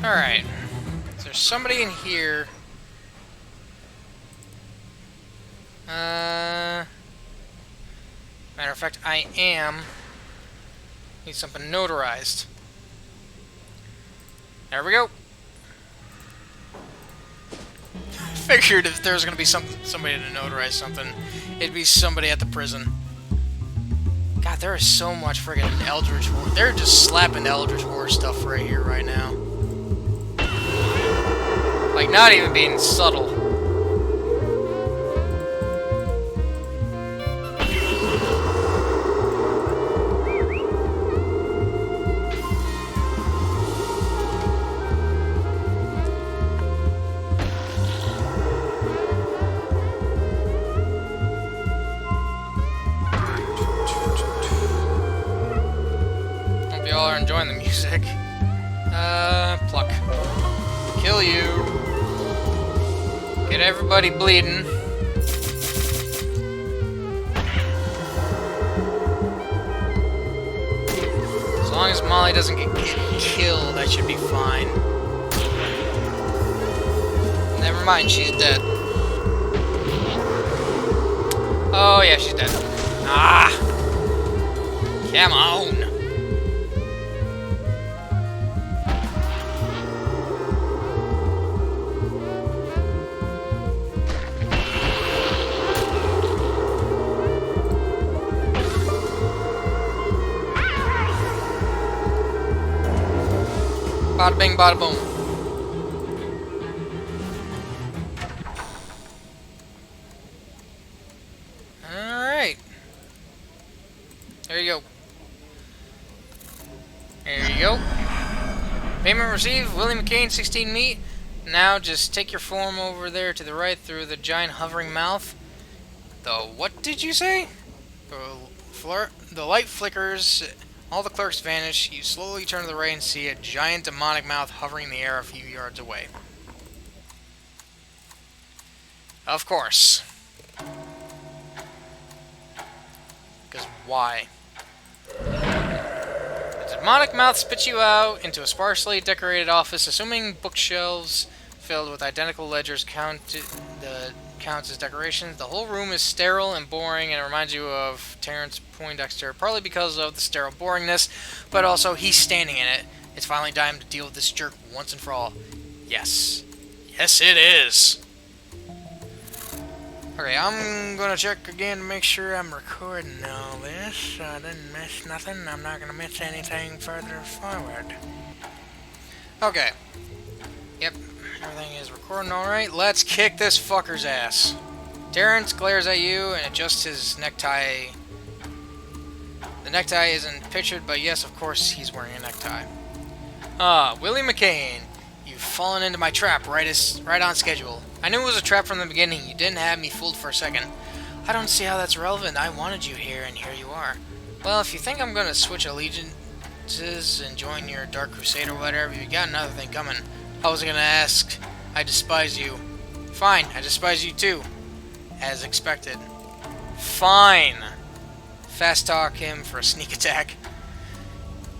Alright. So there's somebody in here. Matter of fact, I need something notarized. There we go. Figured if there was going to be somebody to notarize something, It'd be somebody at the prison. God, there is so much friggin' Eldritch Horror. They're just slapping the Eldritch Horror stuff right here, right now. Like, not even being subtle. Hope you all are enjoying the music. Pluck. Kill you. Get everybody bleeding. As long as Molly doesn't get killed, I should be fine. Never mind, she's dead. Oh yeah, she's dead. Ah! Come on! Bada bing, bada boom. Alright. There you go. There you go. Payment received. Willie McCain, 16 meat. Now just take your form over there to the right through the giant hovering mouth. The what did you say? The light flickers. All the clerks vanish. You slowly turn to the right and see a giant demonic mouth hovering in the air a few yards away. Of course. Because why? The demonic mouth spits you out into a sparsely decorated office, assuming bookshelves filled with identical ledgers counts as decorations. The whole room is sterile and boring, and it reminds you of Terrence Poindexter, partly because of the sterile boringness, but also he's standing in it. It's finally time to deal with this jerk once and for all. Yes. Yes, it is. Okay, I'm gonna check again to make sure I'm recording all this. I didn't miss nothing. I'm not gonna miss anything further forward. Okay. Yep. Everything is recording alright. Let's kick this fucker's ass. Terrence glares at you and adjusts his necktie. The necktie isn't pictured, but yes, of course, he's wearing a necktie. Willie McCain. You've fallen into my trap right on schedule. I knew it was a trap from the beginning. You didn't have me fooled for a second. I don't see how that's relevant. I wanted you here, and here you are. Well, if you think I'm gonna switch allegiances and join your Dark Crusade or whatever, you got another thing coming. I was gonna ask. I despise you. Fine, I despise you too. As expected. Fine. Fast talk him for a sneak attack.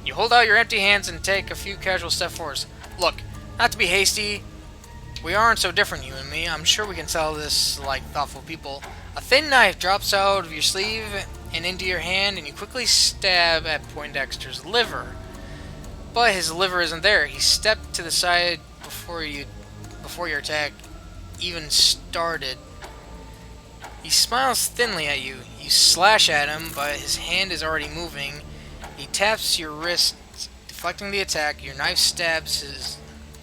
You hold out your empty hands and take a few casual steps forward. Look, not to be hasty, we aren't so different, you and me. I'm sure we can settle this like thoughtful people. A thin knife drops out of your sleeve and into your hand, and you quickly stab at Poindexter's liver. But his liver isn't there. He stepped to the side before your attack even started. He smiles thinly at you. You slash at him, but his hand is already moving. He taps your wrist, deflecting the attack. Your knife stabs his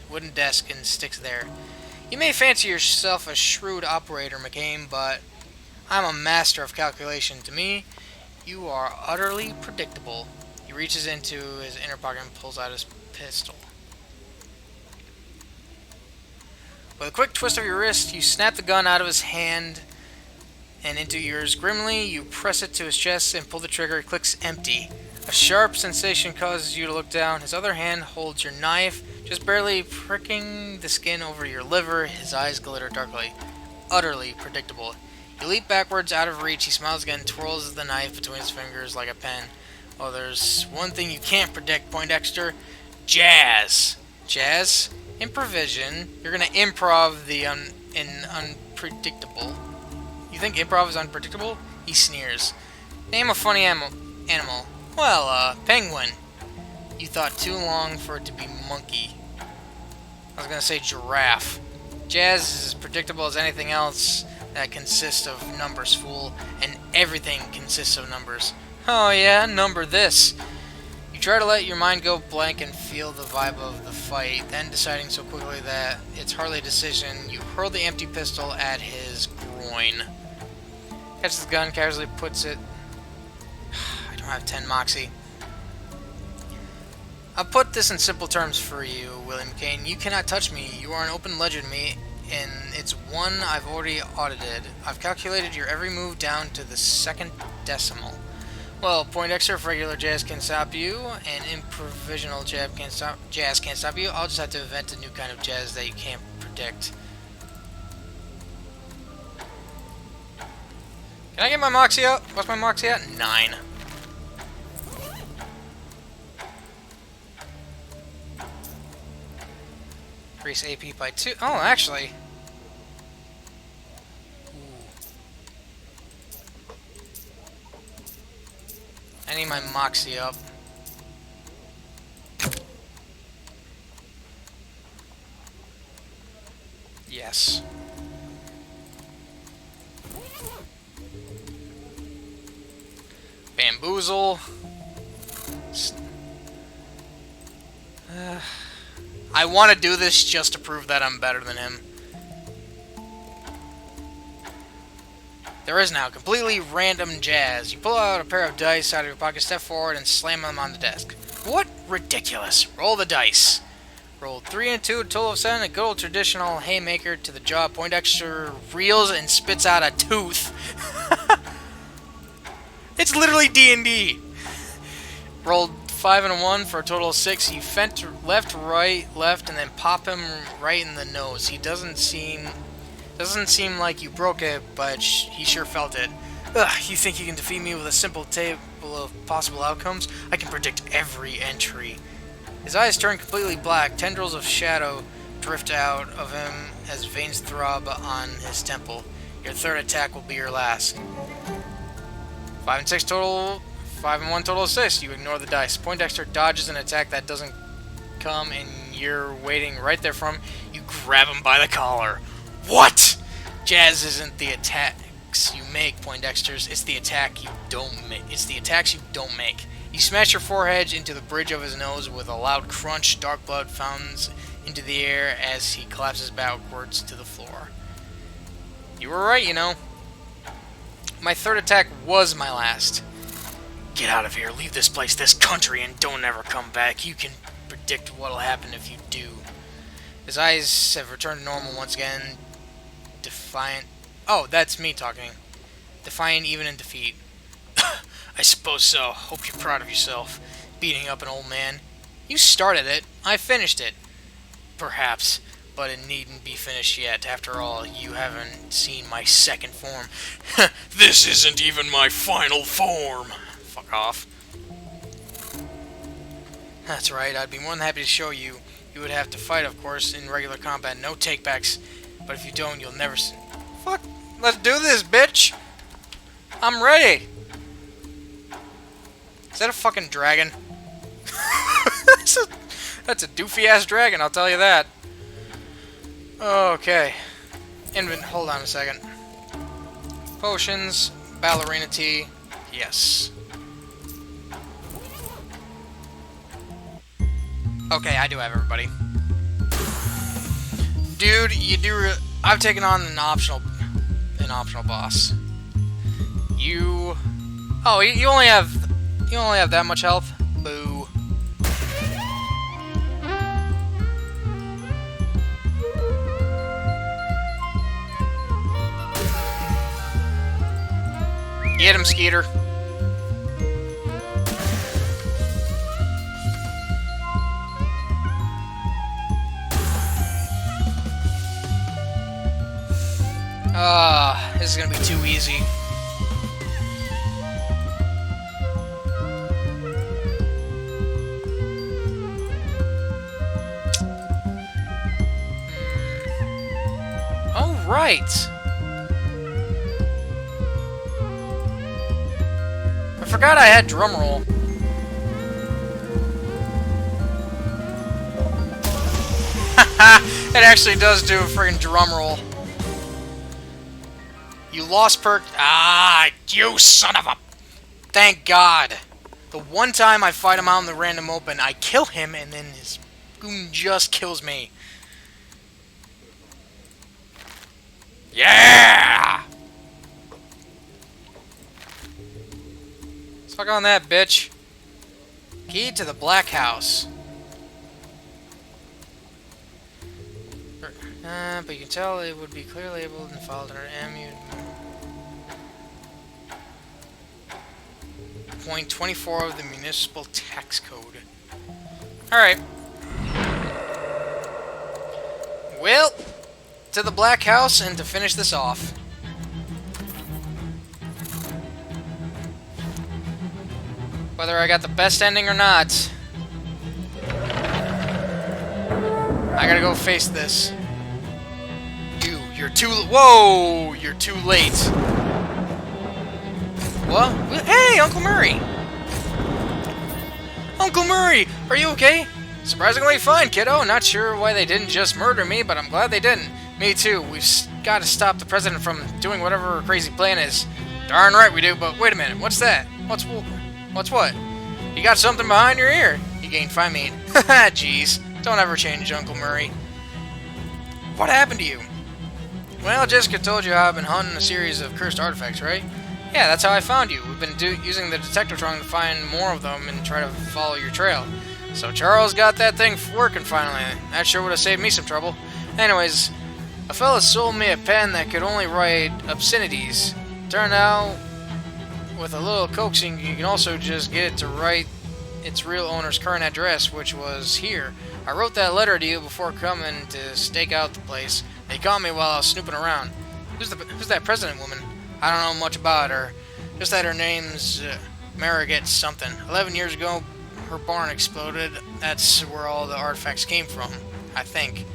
wooden desk and sticks there. You may fancy yourself a shrewd operator, McCain, but I'm a master of calculation. To me, you are utterly predictable. He reaches into his inner pocket and pulls out his pistol. With a quick twist of your wrist, you snap the gun out of his hand and into yours. Grimly, you press it to his chest and pull the trigger. It clicks empty. A sharp sensation causes you to look down. His other hand holds your knife, just barely pricking the skin over your liver. His eyes glitter darkly. Utterly predictable. You leap backwards out of reach. He smiles again, twirls the knife between his fingers like a pen. Oh, there's one thing you can't predict, Poindexter. Jazz. Jazz? Improvision. You're gonna improv the unpredictable. You think improv is unpredictable? He sneers. Name a funny animal. Well, penguin. You thought too long for it to be monkey. I was gonna say giraffe. Jazz is as predictable as anything else that consists of numbers, fool, and everything consists of numbers. Oh yeah, number this. You try to let your mind go blank and feel the vibe of the fight, then deciding so quickly that it's hardly a decision, you hurl the empty pistol at his groin. Catches the gun, casually puts it... I don't have 10 moxie. I'll put this in simple terms for you, William McCain. You cannot touch me. You are an open ledger to me, and it's one I've already audited. I've calculated your every move down to the second decimal. Well, Poindexter, if regular jazz can't stop you, and improvisational jazz can't stop you, I'll just have to invent a new kind of jazz that you can't predict. Can I get my moxie up? What's my moxie at? 9. Increase AP by 2. Oh, actually. I need my moxie up. Yes. Bamboozle. I want to do this just to prove that I'm better than him. There is now completely random jazz. You pull out a pair of dice out of your pocket, step forward, and slam them on the desk. What? Ridiculous. Roll the dice. Roll 3 and 2, a total of 7, a good old traditional haymaker to the jaw. Poindexter reels and spits out a tooth. It's literally D&D. Rolled 5 and a 1 for a total of 6. You fent left, right, left, and then pop him right in the nose. He doesn't seem like you broke it, but he sure felt it. Ugh, you think you can defeat me with a simple table of possible outcomes? I can predict every entry. His eyes turn completely black. Tendrils of shadow drift out of him as veins throb on his temple. Your third attack will be your last. 5 and 6 total. 5 and 1 total of 6. You ignore the dice. Poindexter dodges an attack that doesn't come, and you're waiting right there for him. You grab him by the collar. What? Jazz isn't the attacks you make, Poindexters. It's the attack you don't make. It's the attacks you don't make. You smash your forehead into the bridge of his nose with a loud crunch. Dark blood fountains into the air as he collapses backwards to the floor. You were right, you know. My third attack was my last. Get out of here, leave this place, this country, and don't ever come back. You can predict what'll happen if you do. His eyes have returned to normal once again. Defiant. Oh, that's me talking. Defiant even in defeat. I suppose so. Hope you're proud of yourself. Beating up an old man. You started it. I finished it. Perhaps. But it needn't be finished yet. After all, you haven't seen my second form. This isn't even my final form. Fuck off. That's right. I'd be more than happy to show you. You would have to fight, of course, in regular combat. No takebacks. But if you don't, you'll never see... Fuck. Let's do this, bitch. I'm ready. Is that a fucking dragon? That's a doofy-ass dragon, I'll tell you that. Okay. Hold on a second. Potions. Ballerina tea. Yes. Okay, I do have everybody. Dude, I've taken on an optional boss. Oh, you only have that much health? Boo. Get him, Skeeter. This is gonna be too easy. All right. I forgot I had drumroll. Haha, it actually does do a friggin' drumroll. You lost perk. Ah, you son of a... Thank God. The one time I fight him out in the random open, I kill him, and then his goon just kills me. Yeah! Suck on that, bitch. Key to the Black House. But you can tell it would be clearly labeled and filed under MU. Point 24 of the Municipal Tax Code. Alright. Well, to the Black House, and to finish this off. Whether I got the best ending or not, I gotta go face this. You're too... Whoa! You're too late. What? Hey, Uncle Murray! Uncle Murray! Are you okay? Surprisingly fine, kiddo. Not sure why they didn't just murder me, but I'm glad they didn't. Me too. We've got to stop the president from doing whatever her crazy plan is. Darn right we do, but wait a minute. What's that? What's what? You got something behind your ear. You gained 5 meat. Haha, jeez. Don't ever change, Uncle Murray. What happened to you? Well, Jessica told you how I've been hunting a series of cursed artifacts, right? Yeah, that's how I found you. We've been using the detector trunk to find more of them and try to follow your trail. So Charles got that thing working finally. That sure would have saved me some trouble. Anyways, a fella sold me a pen that could only write obscenities. Turned out, with a little coaxing, you can also just get it to write its real owner's current address, which was here. I wrote that letter to you before coming to stake out the place. They caught me while I was snooping around. Who's that president woman? I don't know much about her. Just that her name's Marigat something. 11 years ago, her barn exploded. That's where all the artifacts came from, I think.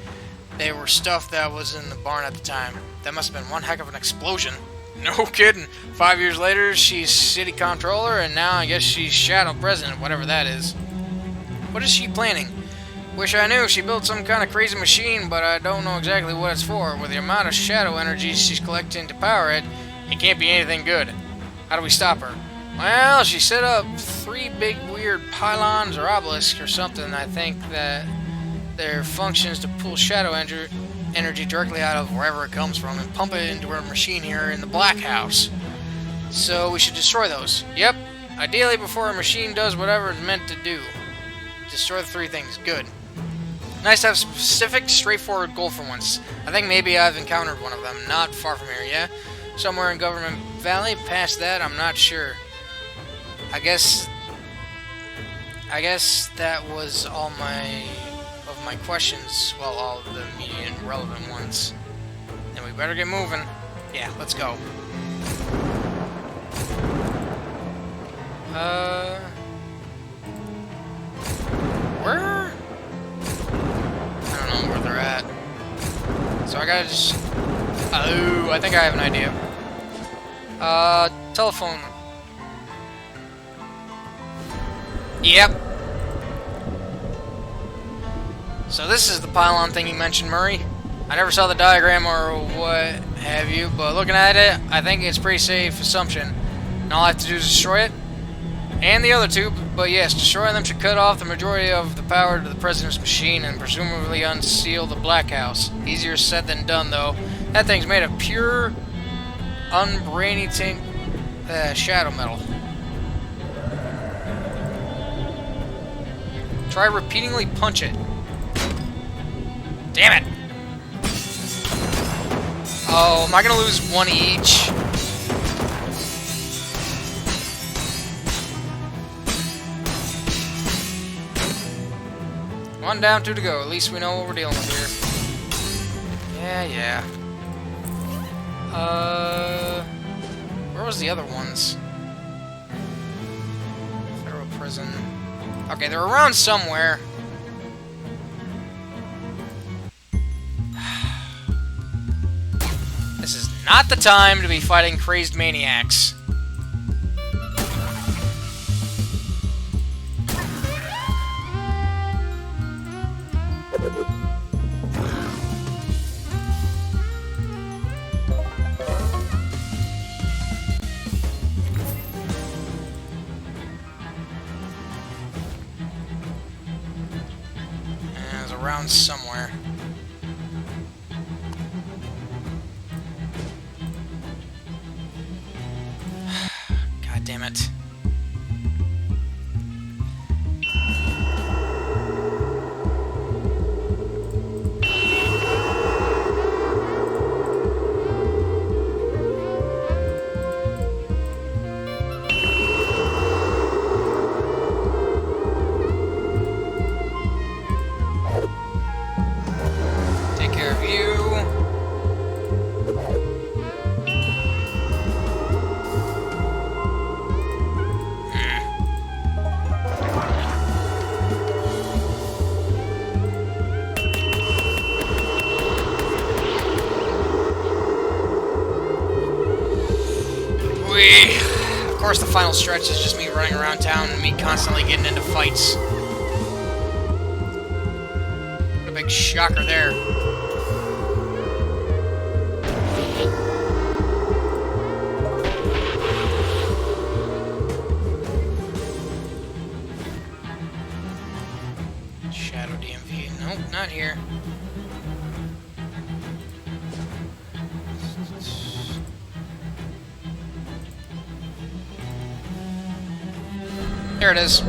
They were stuff that was in the barn at the time. That must have been one heck of an explosion. No kidding. 5 years later, she's city controller, and now I guess she's shadow president, whatever that is. What is she planning? Wish I knew. She built some kind of crazy machine, but I don't know exactly what it's for. With the amount of shadow energy she's collecting to power it, it can't be anything good. How do we stop her? Well, she set up 3 big weird pylons or obelisks or something. I think that their function is to pull shadow energy directly out of wherever it comes from and pump it into her machine here in the Black House. So we should destroy those. Yep. Ideally before her machine does whatever it's meant to do. Destroy the 3 things. Good. Nice to have a specific, straightforward goal for once. I think maybe I've encountered one of them. Not far from here, yeah? Somewhere in Government Valley. Past that, I'm not sure. I guess that was all of my questions. Well, all of the immediate relevant ones. Then we better get moving. Yeah, let's go. Where? I don't know where they're at. So I gotta just... Oh, I think I have an idea. Telephone. Yep. So this is the pylon thing you mentioned, Murray. I never saw the diagram or what have you, but looking at it, I think it's a pretty safe assumption. And all I have to do is destroy it. And the other 2, but yes, destroying them should cut off the majority of the power to the president's machine and presumably unseal the Black House. Easier said than done, though. That thing's made of pure, unbrainy shadow metal. Try repeatedly punch it. Damn it! Oh, am I gonna lose 1 each? One down, 2 to go. At least we know what we're dealing with here. Yeah. Where was the other ones? Federal prison. Okay, they're around somewhere. This is not the time to be fighting crazed maniacs. around somewhere. God damn it. Take care of you. Of course, the final stretch is just me running around town and me constantly getting into fights. What a big shocker there. Shadow DMV. Nope, not here. There it is.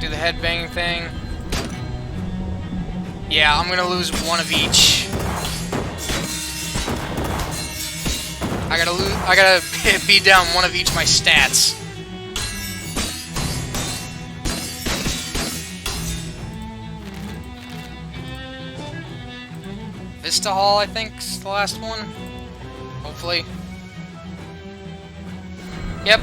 Do the headbanging thing. Yeah, I'm gonna lose one of each. I gotta beat down one of each of my stats. Vista Hall, I think, is the last one. Hopefully. Yep.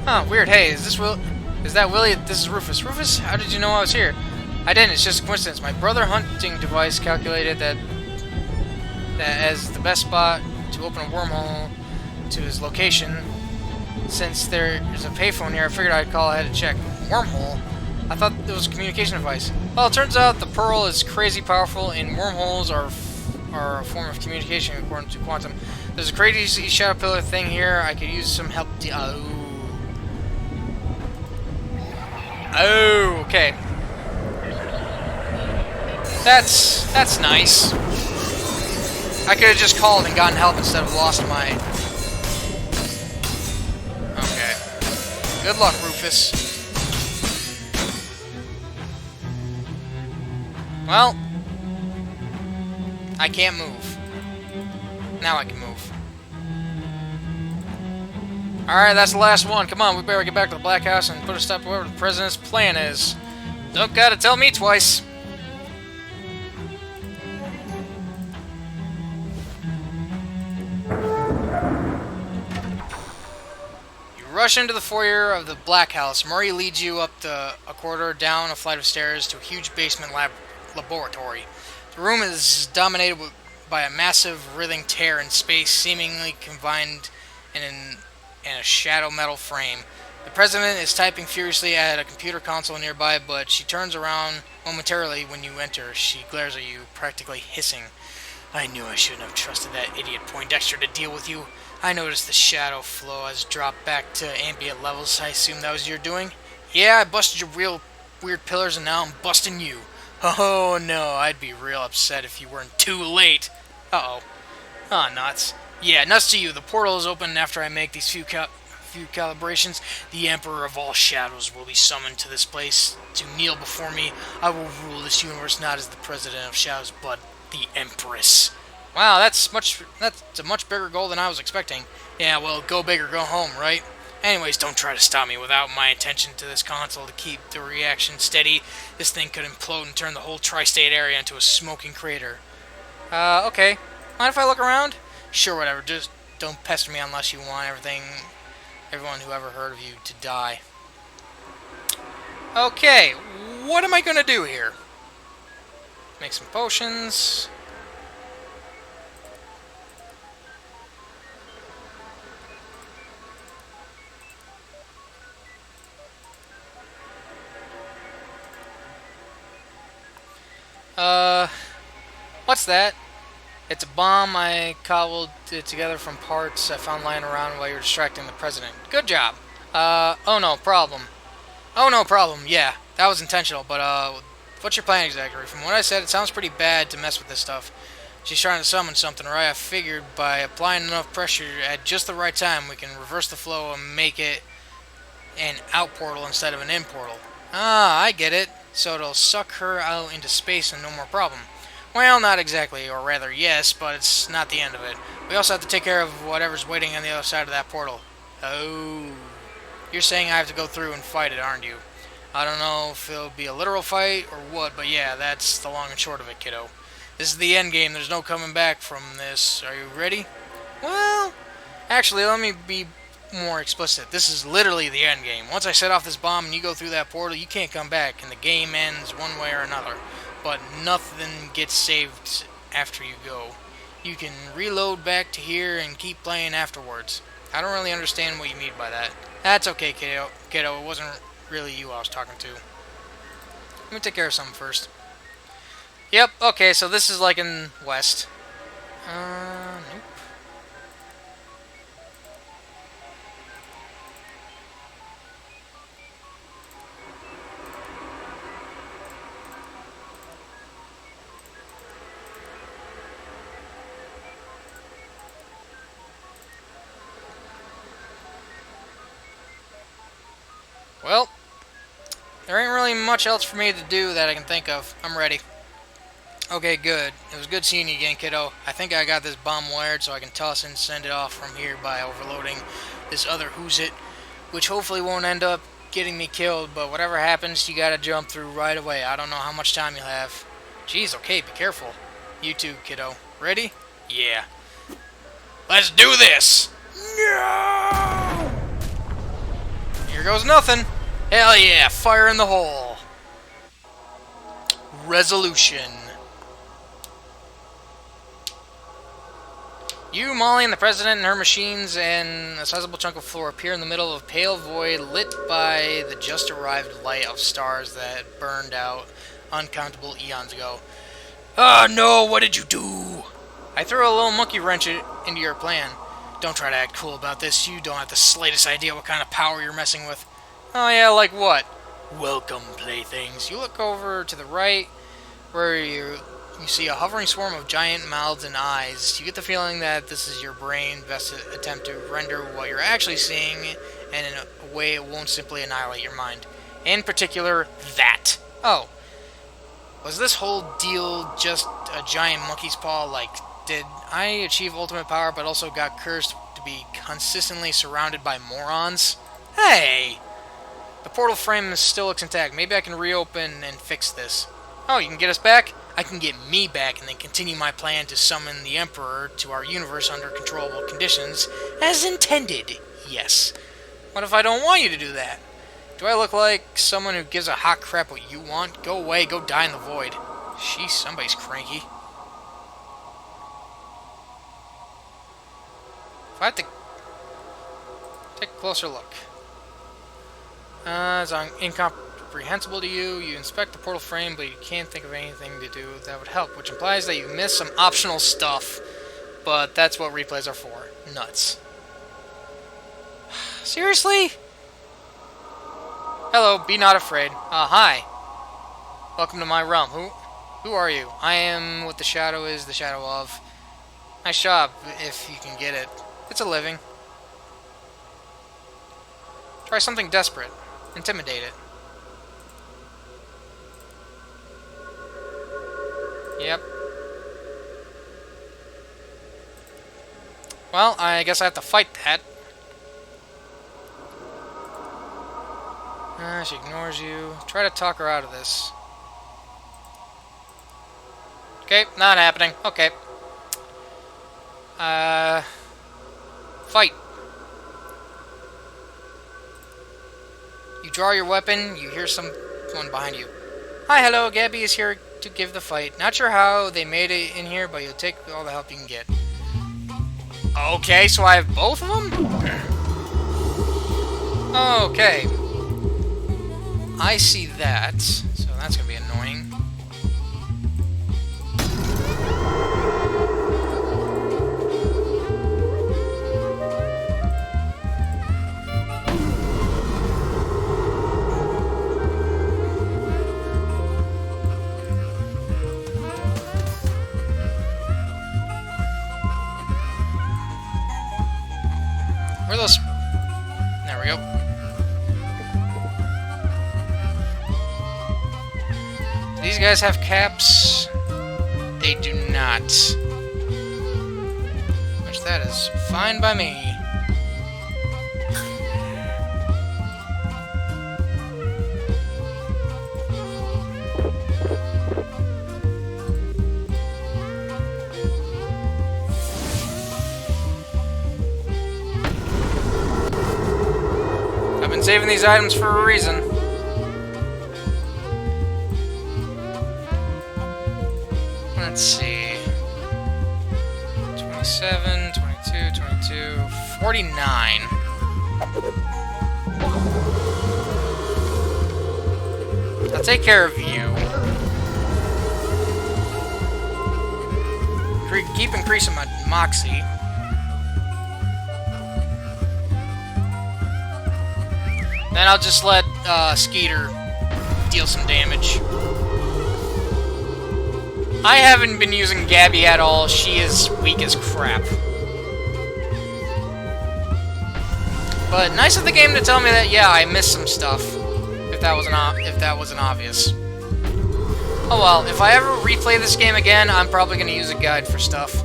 Huh, weird. Hey, is that Willie? This is Rufus. Rufus, how did you know I was here? I didn't, it's just a coincidence. My brother hunting device calculated that as the best spot to open a wormhole to his location. Since there's a payphone here, I figured I'd call ahead to check. Wormhole? I thought it was a communication device. Well, it turns out the Pearl is crazy powerful, and wormholes are a form of communication according to Quantum. There's a crazy shadow pillar thing here. I could use some help. Oh, okay. That's nice. I could have just called and gotten help instead of lost my... Okay. Good luck, Rufus. Well, I can't move. Now I can move. Alright, that's the last one. Come on, we better get back to the Black House and put a stop to whatever the President's plan is. Don't gotta tell me twice. You rush into the foyer of the Black House. Murray leads you up a corridor, down a flight of stairs to a huge basement laboratory. The room is dominated by a massive, writhing tear in space, seemingly confined in a shadow metal frame. The President is typing furiously at a computer console nearby, but she turns around momentarily when you enter. She glares at you, practically hissing. I knew I shouldn't have trusted that idiot Poindexter to deal with you. I noticed the shadow flow has dropped back to ambient levels. I assume that was your doing? Yeah, I busted your real weird pillars, and now I'm busting you. Oh no, I'd be real upset if you weren't too late. Uh-oh. Ah, nuts. Yeah, nuts to you. The portal is open after I make these few calibrations. The Emperor of all Shadows will be summoned to this place to kneel before me. I will rule this universe not as the President of Shadows, but the Empress. Wow, that's a much bigger goal than I was expecting. Yeah, well, go big or go home, right? Anyways, don't try to stop me without my attention to this console to keep the reaction steady. This thing could implode and turn the whole tri-state area into a smoking crater. Okay. Mind if I look around? Sure, whatever. Just don't pester me unless you want everyone who ever heard of you to die. Okay, what am I gonna do here? Make some potions. What's that? It's a bomb I cobbled it together from parts I found lying around while you're distracting the President. Good job. Oh no, problem. Oh no, problem. Yeah, that was intentional, but, what's your plan exactly? From what I said, it sounds pretty bad to mess with this stuff. She's trying to summon something, right? I figured by applying enough pressure at just the right time, we can reverse the flow and make it an out portal instead of an in portal. Ah, I get it. So it'll suck her out into space and no more problem. Well, not exactly, or rather, yes, but it's not the end of it. We also have to take care of whatever's waiting on the other side of that portal. Oh. You're saying I have to go through and fight it, aren't you? I don't know if it'll be a literal fight or what, but yeah, that's the long and short of it, kiddo. This is the end game. There's no coming back from this. Are you ready? Well, actually, let me be more explicit. This is literally the end game. Once I set off this bomb and you go through that portal, you can't come back, and the game ends one way or another. But nothing gets saved after you go. You can reload back to here and keep playing afterwards. I don't really understand what you mean by that. That's okay, kiddo. It wasn't really you I was talking to. Let me take care of something first. Yep, okay, so this is like in West. Nope. Well, there ain't really much else for me to do that I can think of. I'm ready. Okay, good. It was good seeing you again, kiddo. I think I got this bomb wired so I can toss and send it off from here by overloading this other who's it, which hopefully won't end up getting me killed, but whatever happens, you gotta jump through right away. I don't know how much time you'll have. Jeez, okay, be careful. You too, kiddo. Ready? Yeah. Let's do this! No! Here goes nothing. Hell yeah, fire in the hole. Resolution. You, Molly, and the President and her machines and a sizable chunk of floor appear in the middle of a pale void lit by the just-arrived light of stars that burned out uncountable eons ago. Ah, no, what did you do? I threw a little monkey wrench into your plan. Don't try to act cool about this. You don't have the slightest idea what kind of power you're messing with. Oh yeah, like what? Welcome, playthings. You look over to the right, where you see a hovering swarm of giant mouths and eyes. You get the feeling that this is your brain-vested attempt to render what you're actually seeing, and in a way it won't simply annihilate your mind. In particular, that. Oh. Was this whole deal just a giant monkey's paw? Like, did I achieve ultimate power but also got cursed to be consistently surrounded by morons? Hey! The portal frame still looks intact. Maybe I can reopen and fix this. Oh, you can get us back? I can get me back and then continue my plan to summon the Emperor to our universe under controllable conditions, as intended, yes. What if I don't want you to do that? Do I look like someone who gives a hot crap what you want? Go away, go die in the void. Sheesh, somebody's cranky. If I have to take a closer look. It's incomprehensible to you. You inspect the portal frame, but you can't think of anything to do that would help, which implies that you missed some optional stuff. But that's what replays are for. Nuts. Seriously? Hello, be not afraid. Hi. Welcome to my realm. Who are you? I am what the shadow is the shadow of. Nice job, if you can get it. It's a living. Try something desperate. Intimidate it. Yep. Well, I guess I have to fight that. She ignores you. Try to talk her out of this. Okay, not happening. Okay. Fight. You draw your weapon, you hear someone behind you. Hi, hello, Gabby is here to give the fight. Not sure how they made it in here, but you'll take all the help you can get. Okay, so I have both of them? Okay. I see that, so that's gonna be annoying. Where are those? There we go. Do these guys have caps? They do not. Which that is fine by me. I've been saving these items for a reason. Let's see. 27, 22, 22, 49. I'll take care of you. Keep increasing my moxie. Then I'll just let Skeeter deal some damage. I haven't been using Gabby at all. She is weak as crap. But nice of the game to tell me that, yeah, I missed some stuff. If that wasn't obvious. Oh well, if I ever replay this game again, I'm probably going to use a guide for stuff.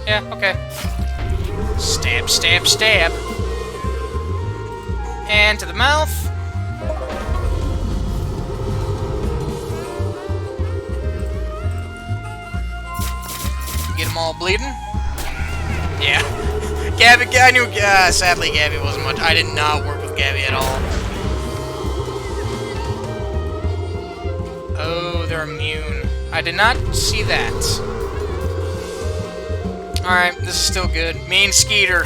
Yeah, okay. Stab, stab, stab. And to the mouth. Get them all bleeding. Yeah. Gabby, I knew, sadly Gabby wasn't much. I did not work with Gabby at all. Oh, they're immune. I did not see that. Alright, this is still good. Me and Skeeter.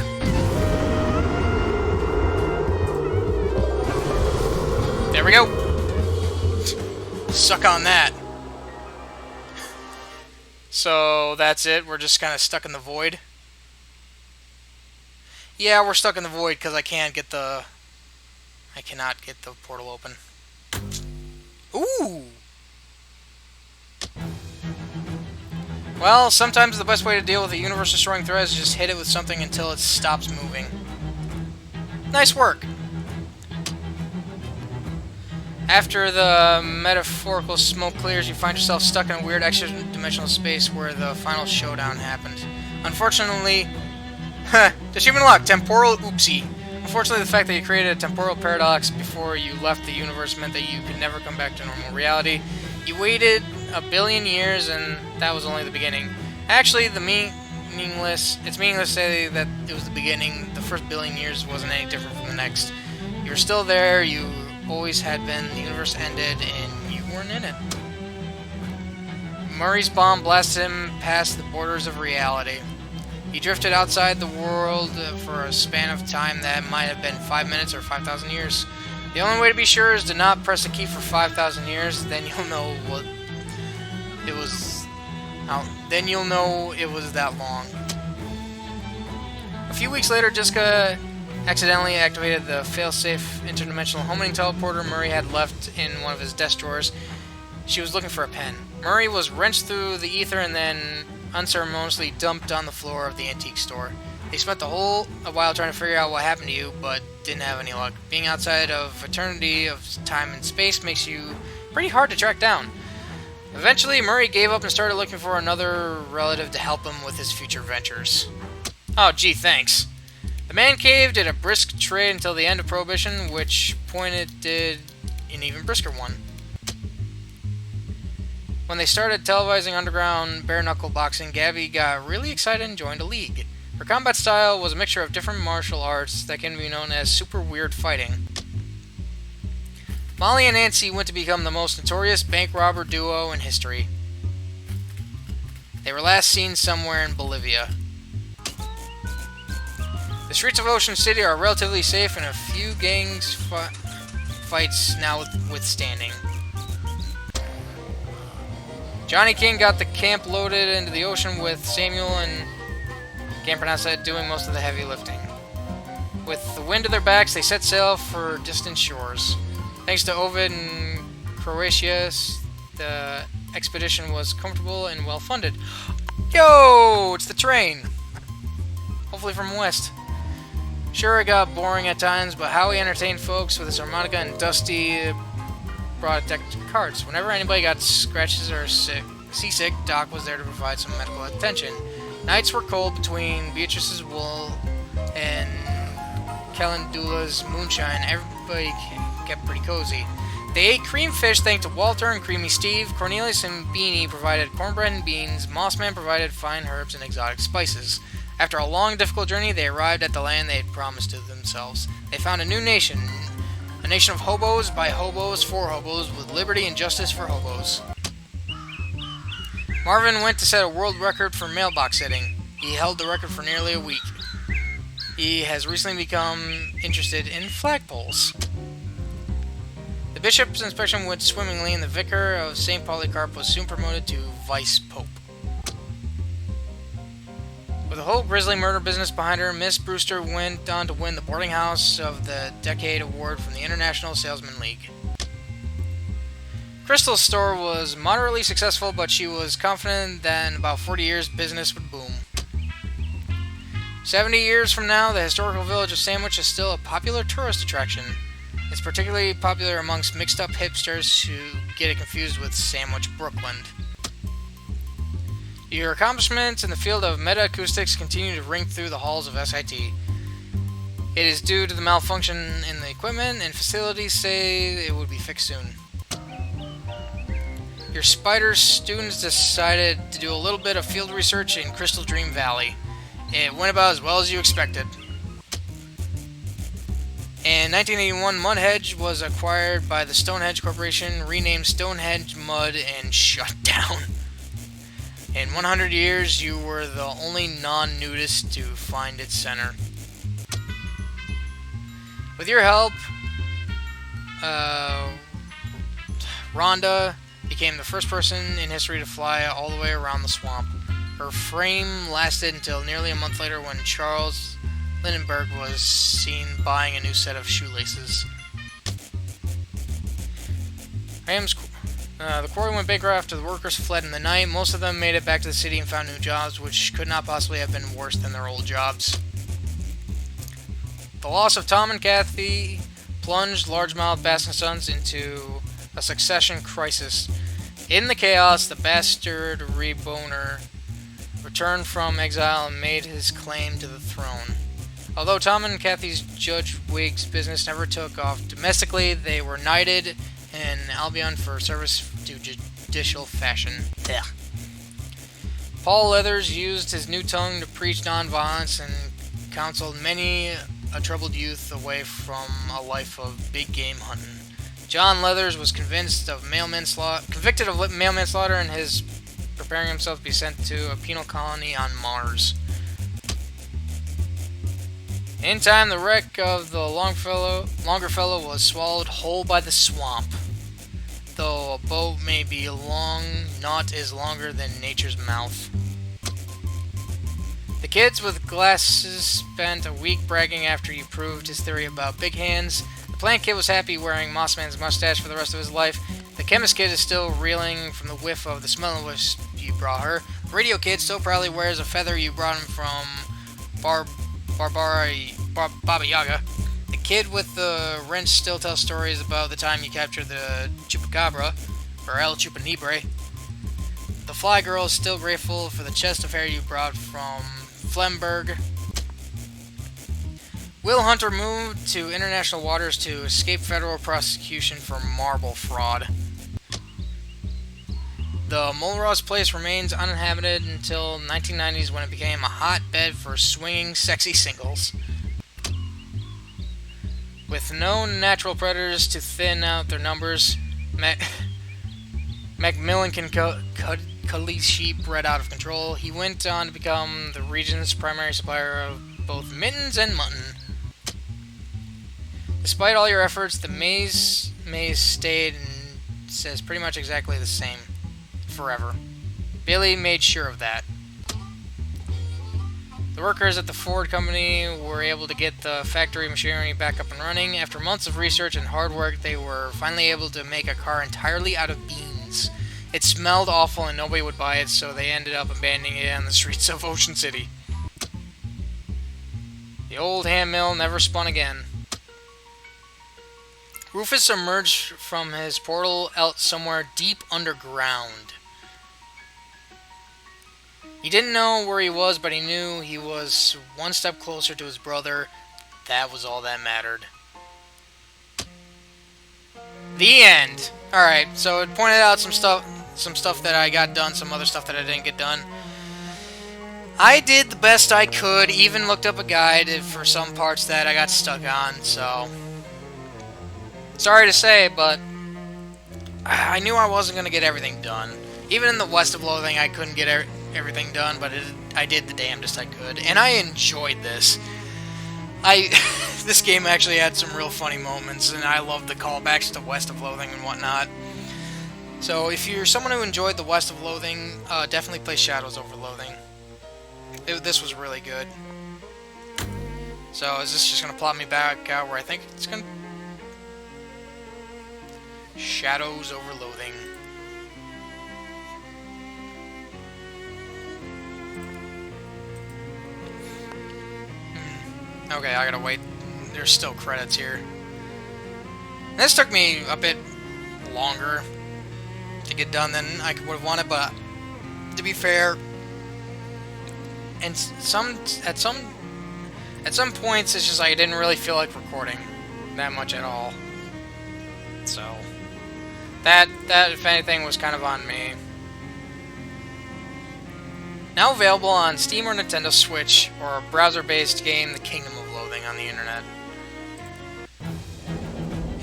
There we go. Suck on that. So, that's it. We're just kind of stuck in the void. Yeah, we're stuck in the void because I cannot get the portal open. Ooh! Well, sometimes the best way to deal with a universe-destroying threat is just hit it with something until it stops moving. Nice work! After the metaphorical smoke clears, you find yourself stuck in a weird extra-dimensional space where the final showdown happened. Unfortunately... just human luck! Temporal oopsie. Unfortunately, the fact that you created a temporal paradox before you left the universe meant that you could never come back to normal reality. You waited a billion years, and that was only the beginning. Actually, it's meaningless to say that it was the beginning. The first billion years wasn't any different from the next. You were still there, you always had been. The universe ended, and you weren't in it. Murray's bomb blasted him past the borders of reality. He drifted outside the world for a span of time that might have been 5 minutes or 5,000 years. The only way to be sure is to not press a key for 5,000 years, then you'll know what it was. Then you'll know it was that long. A few weeks later, Jessica accidentally activated the failsafe interdimensional homing teleporter Murray had left in one of his desk drawers. She was looking for a pen. Murray was wrenched through the ether and then unceremoniously dumped on the floor of the antique store. They spent a while trying to figure out what happened to you, but didn't have any luck. Being outside of eternity of time and space makes you pretty hard to track down. Eventually, Murray gave up and started looking for another relative to help him with his future ventures. Oh, gee, thanks. The man cave did a brisk trade until the end of Prohibition, which point it did an even brisker one. When they started televising underground bare-knuckle boxing, Gabby got really excited and joined a league. Her combat style was a mixture of different martial arts that can be known as super weird fighting. Molly and Nancy went to become the most notorious bank robber duo in history. They were last seen somewhere in Bolivia. The streets of Ocean City are relatively safe and a few gangs fights now withstanding. Johnny King got the camp loaded into the ocean with Samuel and, can't pronounce that, doing most of the heavy lifting. With the wind at their backs, they set sail for distant shores. Thanks to Ovid and Croatius, the expedition was comfortable and well funded. Yo, it's the train. Hopefully from west. Sure, it got boring at times, but how he entertained folks with his harmonica and dusty brought decked carts. Whenever anybody got scratches or seasick, Doc was there to provide some medical attention. Nights were cold between Beatrice's wool and Calendula's moonshine. Everybody kept pretty cozy. They ate cream fish thanks to Walter and Creamy Steve. Cornelius and Beanie provided cornbread and beans. Mossman provided fine herbs and exotic spices. After a long, difficult journey, they arrived at the land they had promised to themselves. They found a new nation. A nation of hobos, by hobos, for hobos, with liberty and justice for hobos. Marvin went to set a world record for mailbox setting. He held the record for nearly a week. He has recently become interested in flagpoles. The bishop's inspection went swimmingly, and the vicar of St. Polycarp was soon promoted to vice-pope. With the whole grisly murder business behind her, Miss Brewster went on to win the Boarding House of the Decade Award from the International Salesman League. Crystal's store was moderately successful, but she was confident that in about 40 years, business would boom. 70 years from now, the historical village of Sandwich is still a popular tourist attraction. It's particularly popular amongst mixed-up hipsters who get it confused with Sandwich, Brooklyn. Your accomplishments in the field of meta-acoustics continue to ring through the halls of SIT. It is due to the malfunction in the equipment, and facilities say it would be fixed soon. Your Spider students decided to do a little bit of field research in Crystal Dream Valley. It went about as well as you expected. In 1981, Mudhedge was acquired by the Stonehenge Corporation, renamed Stonehenge Mud, and shut down. In 100 years, you were the only non-nudist to find its center. With your help, Rhonda became the first person in history to fly all the way around the swamp. Her frame lasted until nearly a month later when Charles Lindenberg was seen buying a new set of shoelaces. The quarry went bankrupt after the workers fled in the night. Most of them made it back to the city and found new jobs, which could not possibly have been worse than their old jobs. The loss of Tom and Kathy plunged largemouth Baskin Sons into a succession crisis. In the chaos, the bastard Reboner returned from exile and made his claim to the throne. Although Tom and Kathy's Judge Wiggs business never took off domestically, they were knighted in Albion for service to judicial fashion. Ugh. Paul Leathers used his new tongue to preach nonviolence and counseled many a troubled youth away from a life of big game hunting. John Leathers was convicted of mail manslaughter and is preparing himself to be sent to a penal colony on Mars. In time, the wreck of the Longerfellow was swallowed whole by the swamp. Though a boat may be long, not is longer than nature's mouth. The kids with glasses spent a week bragging after you proved his theory about big hands. The plant kid was happy wearing Mossman's mustache for the rest of his life. The chemist kid is still reeling from the whiff of the smelling wisp you brought her. The radio kid still proudly wears a feather you brought him from Baba Yaga. The kid with the wrench still tells stories about the time you captured the Chupacabra, or El Chupanibre. The fly girl is still grateful for the chest of hair you brought from Flemberg. Will Hunter moved to international waters to escape federal prosecution for marble fraud. The Mulross place remains uninhabited until 1990s when it became a hotbed for swinging sexy singles. With no natural predators to thin out their numbers, Macmillan can cut Khalees sheep bred out of control. He went on to become the region's primary supplier of both mittens and mutton. Despite all your efforts, the maze stayed and says pretty much exactly the same. Forever. Billy made sure of that. The The workers at the Ford company were able to get the factory machinery back up and running. After months of research and hard work, they were finally able to make a car entirely out of beans. It smelled awful and nobody would buy it, so they ended up abandoning it on the streets of Ocean City. The old hand mill never spun again. Rufus emerged from his portal out somewhere deep underground. He didn't know where he was, but he knew he was one step closer to his brother. That was all that mattered. The end. Alright, so it pointed out some stuff that I got done, some other stuff that I didn't get done. I did the best I could, even looked up a guide for some parts that I got stuck on, so... Sorry to say, but I knew I wasn't going to get everything done. Even in the West of Loathing, I couldn't get everything done, but I did the damnedest I could. And I enjoyed this. This game actually had some real funny moments, and I loved the callbacks to West of Loathing and whatnot. So if you're someone who enjoyed the West of Loathing, definitely play Shadows over Loathing. This was really good. So is this just going to plot me back out where I think it's going to... Shadows over Loathing. Okay, I gotta wait. There's still credits here. This took me a bit longer to get done than I would have wanted, but to be fair, and at some points it's just like I didn't really feel like recording that much at all. So that if anything was kind of on me. Now available on Steam or Nintendo Switch, or a browser-based game, The Kingdom of Loathing, on the internet.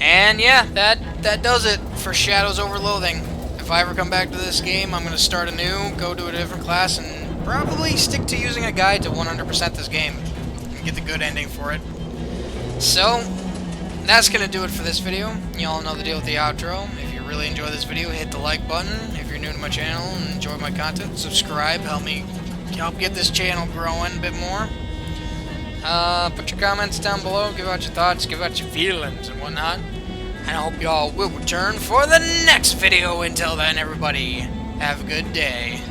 And yeah, that does it for Shadows over Loathing. If I ever come back to this game, I'm going to start anew, go to a different class, and probably stick to using a guide to 100% this game and get the good ending for it. So, that's going to do it for this video. Y'all know the deal with the outro. If you really enjoy this video, hit the like button. If you're new to my channel and enjoy my content, subscribe. Help get this channel growing a bit more. Put your comments down below. Give out your thoughts. Give out your feelings and whatnot. And I hope y'all will return for the next video. Until then, everybody, have a good day.